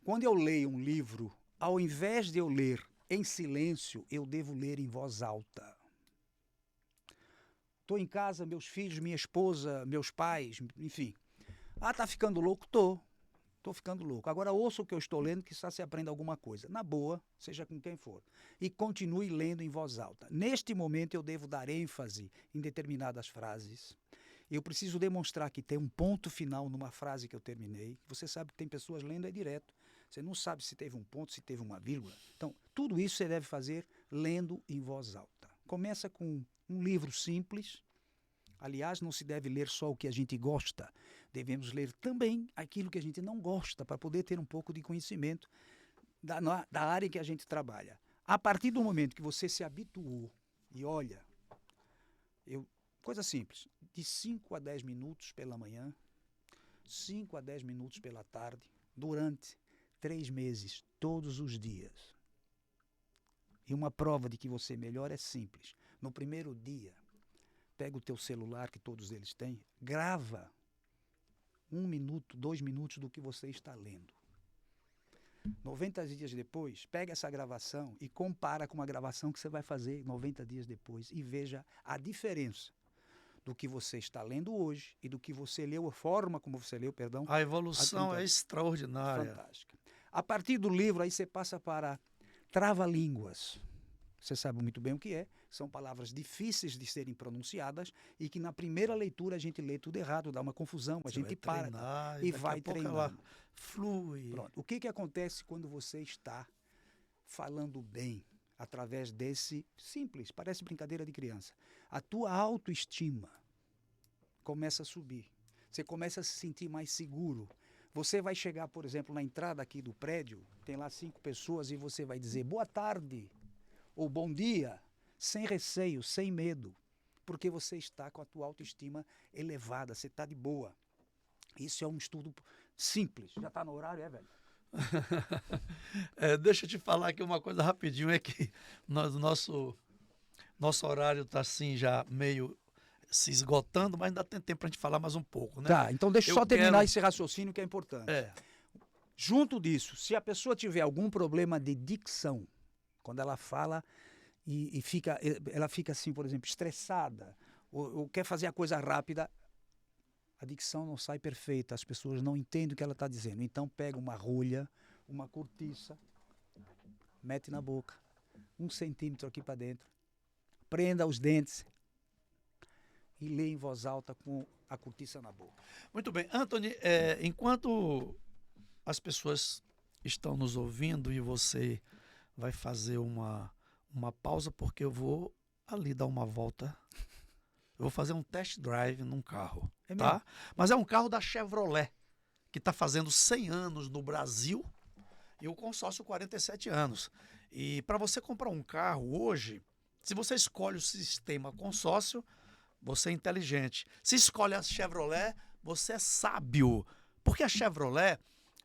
Speaker 3: Quando eu leio um livro, ao invés de eu ler em silêncio, eu devo ler em voz alta. Estou em casa, meus filhos, minha esposa, meus pais, enfim. Ah, tá ficando louco? Estou ficando louco. Agora ouça o que eu estou lendo, que só se aprenda alguma coisa. Na boa, seja com quem for. E continue lendo em voz alta. Neste momento eu devo dar ênfase em determinadas frases. Eu preciso demonstrar que tem um ponto final numa frase que eu terminei. Você sabe que tem pessoas lendo direto. Você não sabe se teve um ponto, se teve uma vírgula. Então, tudo isso você deve fazer lendo em voz alta. Começa com um livro simples. Aliás, não se deve ler só o que a gente gosta. Devemos ler também aquilo que a gente não gosta, para poder ter um pouco de conhecimento da área em que a gente trabalha. A partir do momento que você se habituou, e olha, coisa simples, de 5 a 10 minutos pela manhã, 5 a 10 minutos pela tarde, durante 3 meses, todos os dias. E uma prova de que você melhora é simples. No primeiro dia, pega o teu celular, que todos eles têm, grava 1 minuto, 2 minutos do que você está lendo. 90 dias depois, pega essa gravação e compara com a gravação que você vai fazer 90 dias depois e veja a diferença do que você está lendo hoje e do que você leu, a forma como você leu, perdão.
Speaker 2: A evolução é extraordinária.
Speaker 3: Fantástica. A partir do livro, aí você passa para trava-línguas. Você sabe muito bem o que é. São palavras difíceis de serem pronunciadas e que na primeira leitura a gente lê tudo errado, dá uma confusão, a gente para e vai treinando.
Speaker 2: Ela flui.
Speaker 3: Pronto. O que acontece quando você está falando bem através desse simples, parece brincadeira de criança? A tua autoestima começa a subir. Você começa a se sentir mais seguro. Você vai chegar, por exemplo, na entrada aqui do prédio, tem lá 5 pessoas e você vai dizer boa tarde ou bom dia, sem receio, sem medo, porque você está com a tua autoestima elevada, você está de boa. Isso é um estudo simples. Já está no horário, velho?
Speaker 2: Deixa eu te falar aqui uma coisa rapidinho, é que nosso horário está assim já meio se esgotando, mas ainda tem tempo para a gente falar mais um pouco, né?
Speaker 3: Tá, então deixa eu só terminar esse raciocínio que é importante. Junto disso, se a pessoa tiver algum problema de dicção, quando ela fala e ela fica assim, por exemplo, estressada, ou quer fazer a coisa rápida, a dicção não sai perfeita, as pessoas não entendem o que ela está dizendo. Então pega uma rolha, uma cortiça, mete na boca, 1 centímetro aqui para dentro, prenda os dentes e lê em voz alta com a cortiça na boca.
Speaker 2: Muito bem. Anthony, enquanto as pessoas estão nos ouvindo e você vai fazer uma pausa, porque eu vou ali dar uma volta. Eu vou fazer um test drive num carro, tá? Mas é um carro da Chevrolet, que está fazendo 100 anos no Brasil e o consórcio 47 anos. E para você comprar um carro hoje, se você escolhe o sistema consórcio, você é inteligente. Se escolhe a Chevrolet, você é sábio. Porque a Chevrolet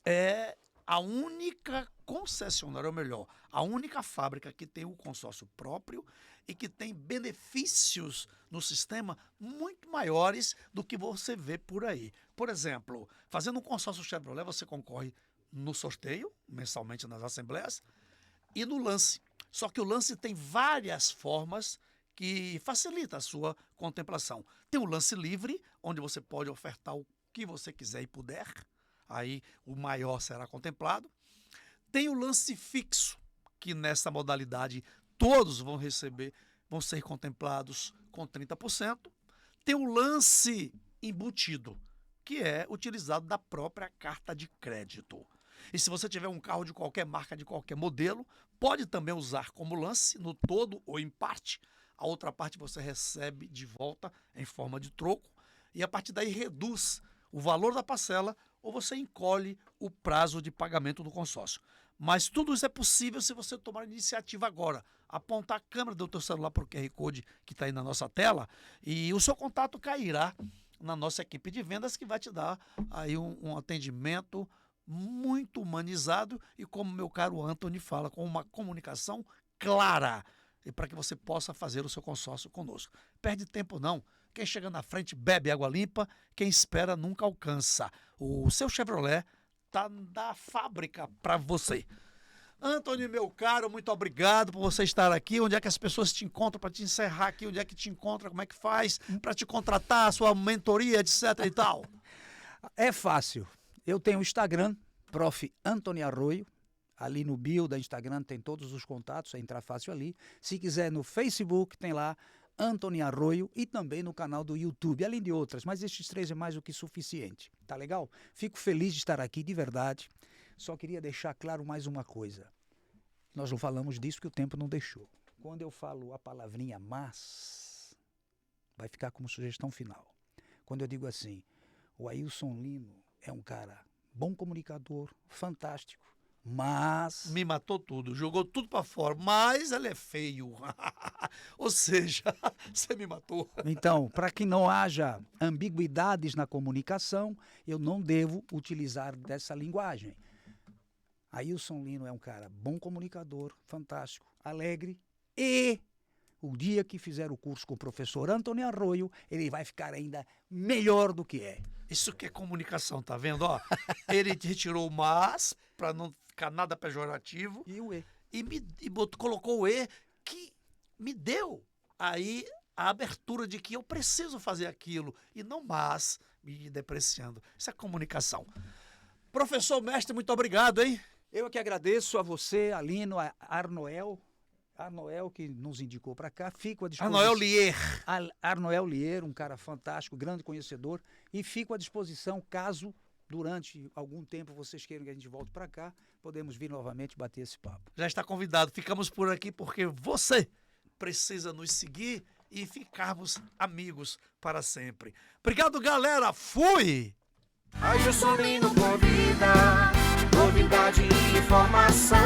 Speaker 2: é a única concessionária, ou melhor, a única fábrica que tem o consórcio próprio e que tem benefícios no sistema muito maiores do que você vê por aí. Por exemplo, fazendo um consórcio Chevrolet, você concorre no sorteio, mensalmente nas assembleias, e no lance. Só que o lance tem várias formas que facilita a sua contemplação. Tem o lance livre, onde você pode ofertar o que você quiser e puder, aí o maior será contemplado. Tem o lance fixo, que nessa modalidade todos vão ser contemplados com 30%. Tem o lance embutido, que é utilizado da própria carta de crédito. E se você tiver um carro de qualquer marca, de qualquer modelo, pode também usar como lance, no todo ou em parte. A outra parte você recebe de volta em forma de troco e a partir daí reduz o valor da parcela ou você encolhe o prazo de pagamento do consórcio. Mas tudo isso é possível se você tomar a iniciativa agora. Apontar a câmera do teu celular para o QR Code que está aí na nossa tela e o seu contato cairá na nossa equipe de vendas que vai te dar aí um atendimento muito humanizado e, como meu caro Anthony fala, com uma comunicação clara. e para que você possa fazer o seu consórcio conosco. Perde tempo não. Quem chega na frente bebe água limpa, quem espera nunca alcança. O seu Chevrolet está da fábrica para você. Antony, meu caro, muito obrigado por você estar aqui. Onde é que as pessoas te encontram para te encerrar aqui? Onde é que te encontra? Como é que faz para te contratar, a sua mentoria, etc e tal?
Speaker 3: É fácil. Eu tenho o Instagram, Prof. Antony Arroio. Ali no bio da Instagram tem todos os contatos, é entrar fácil ali. Se quiser no Facebook, tem lá Antony Arroio e também no canal do YouTube, além de outras. Mas estes 3 é mais do que suficiente. Tá legal? Fico feliz de estar aqui, de verdade. Só queria deixar claro mais uma coisa. Nós não falamos disso que o tempo não deixou. Quando eu falo a palavrinha mas, vai ficar como sugestão final. Quando eu digo assim, o Ailson Lino é um cara bom comunicador, fantástico, mas...
Speaker 2: Me matou tudo, jogou tudo para fora, mas ele é feio. Ou seja, você me matou.
Speaker 3: Então, para que não haja ambiguidades na comunicação, eu não devo utilizar dessa linguagem. Ailson Lino é um cara bom comunicador, fantástico, alegre e o dia que fizer o curso com o professor Antony Arroio, ele vai ficar ainda melhor do que é.
Speaker 2: Isso que é comunicação, tá vendo? Ó, ele retirou o mas, para não ficar nada pejorativo.
Speaker 3: E o E.
Speaker 2: Colocou o E, que me deu aí a abertura de que eu preciso fazer aquilo, e não mas, me depreciando. Isso é comunicação. Professor mestre, muito obrigado, hein?
Speaker 3: Eu que agradeço a você, a Lino, a Arnoel que nos indicou para cá. Fico à disposição.
Speaker 2: Arnoel Lier.
Speaker 3: Arnoel Lier, um cara fantástico, grande conhecedor. E fico à disposição, caso durante algum tempo vocês queiram que a gente volte para cá, podemos vir novamente bater esse papo.
Speaker 2: Já está convidado. Ficamos por aqui porque você precisa nos seguir e ficarmos amigos para sempre. Obrigado, galera. Fui!
Speaker 1: Ailson Lino convida, novidade e informação.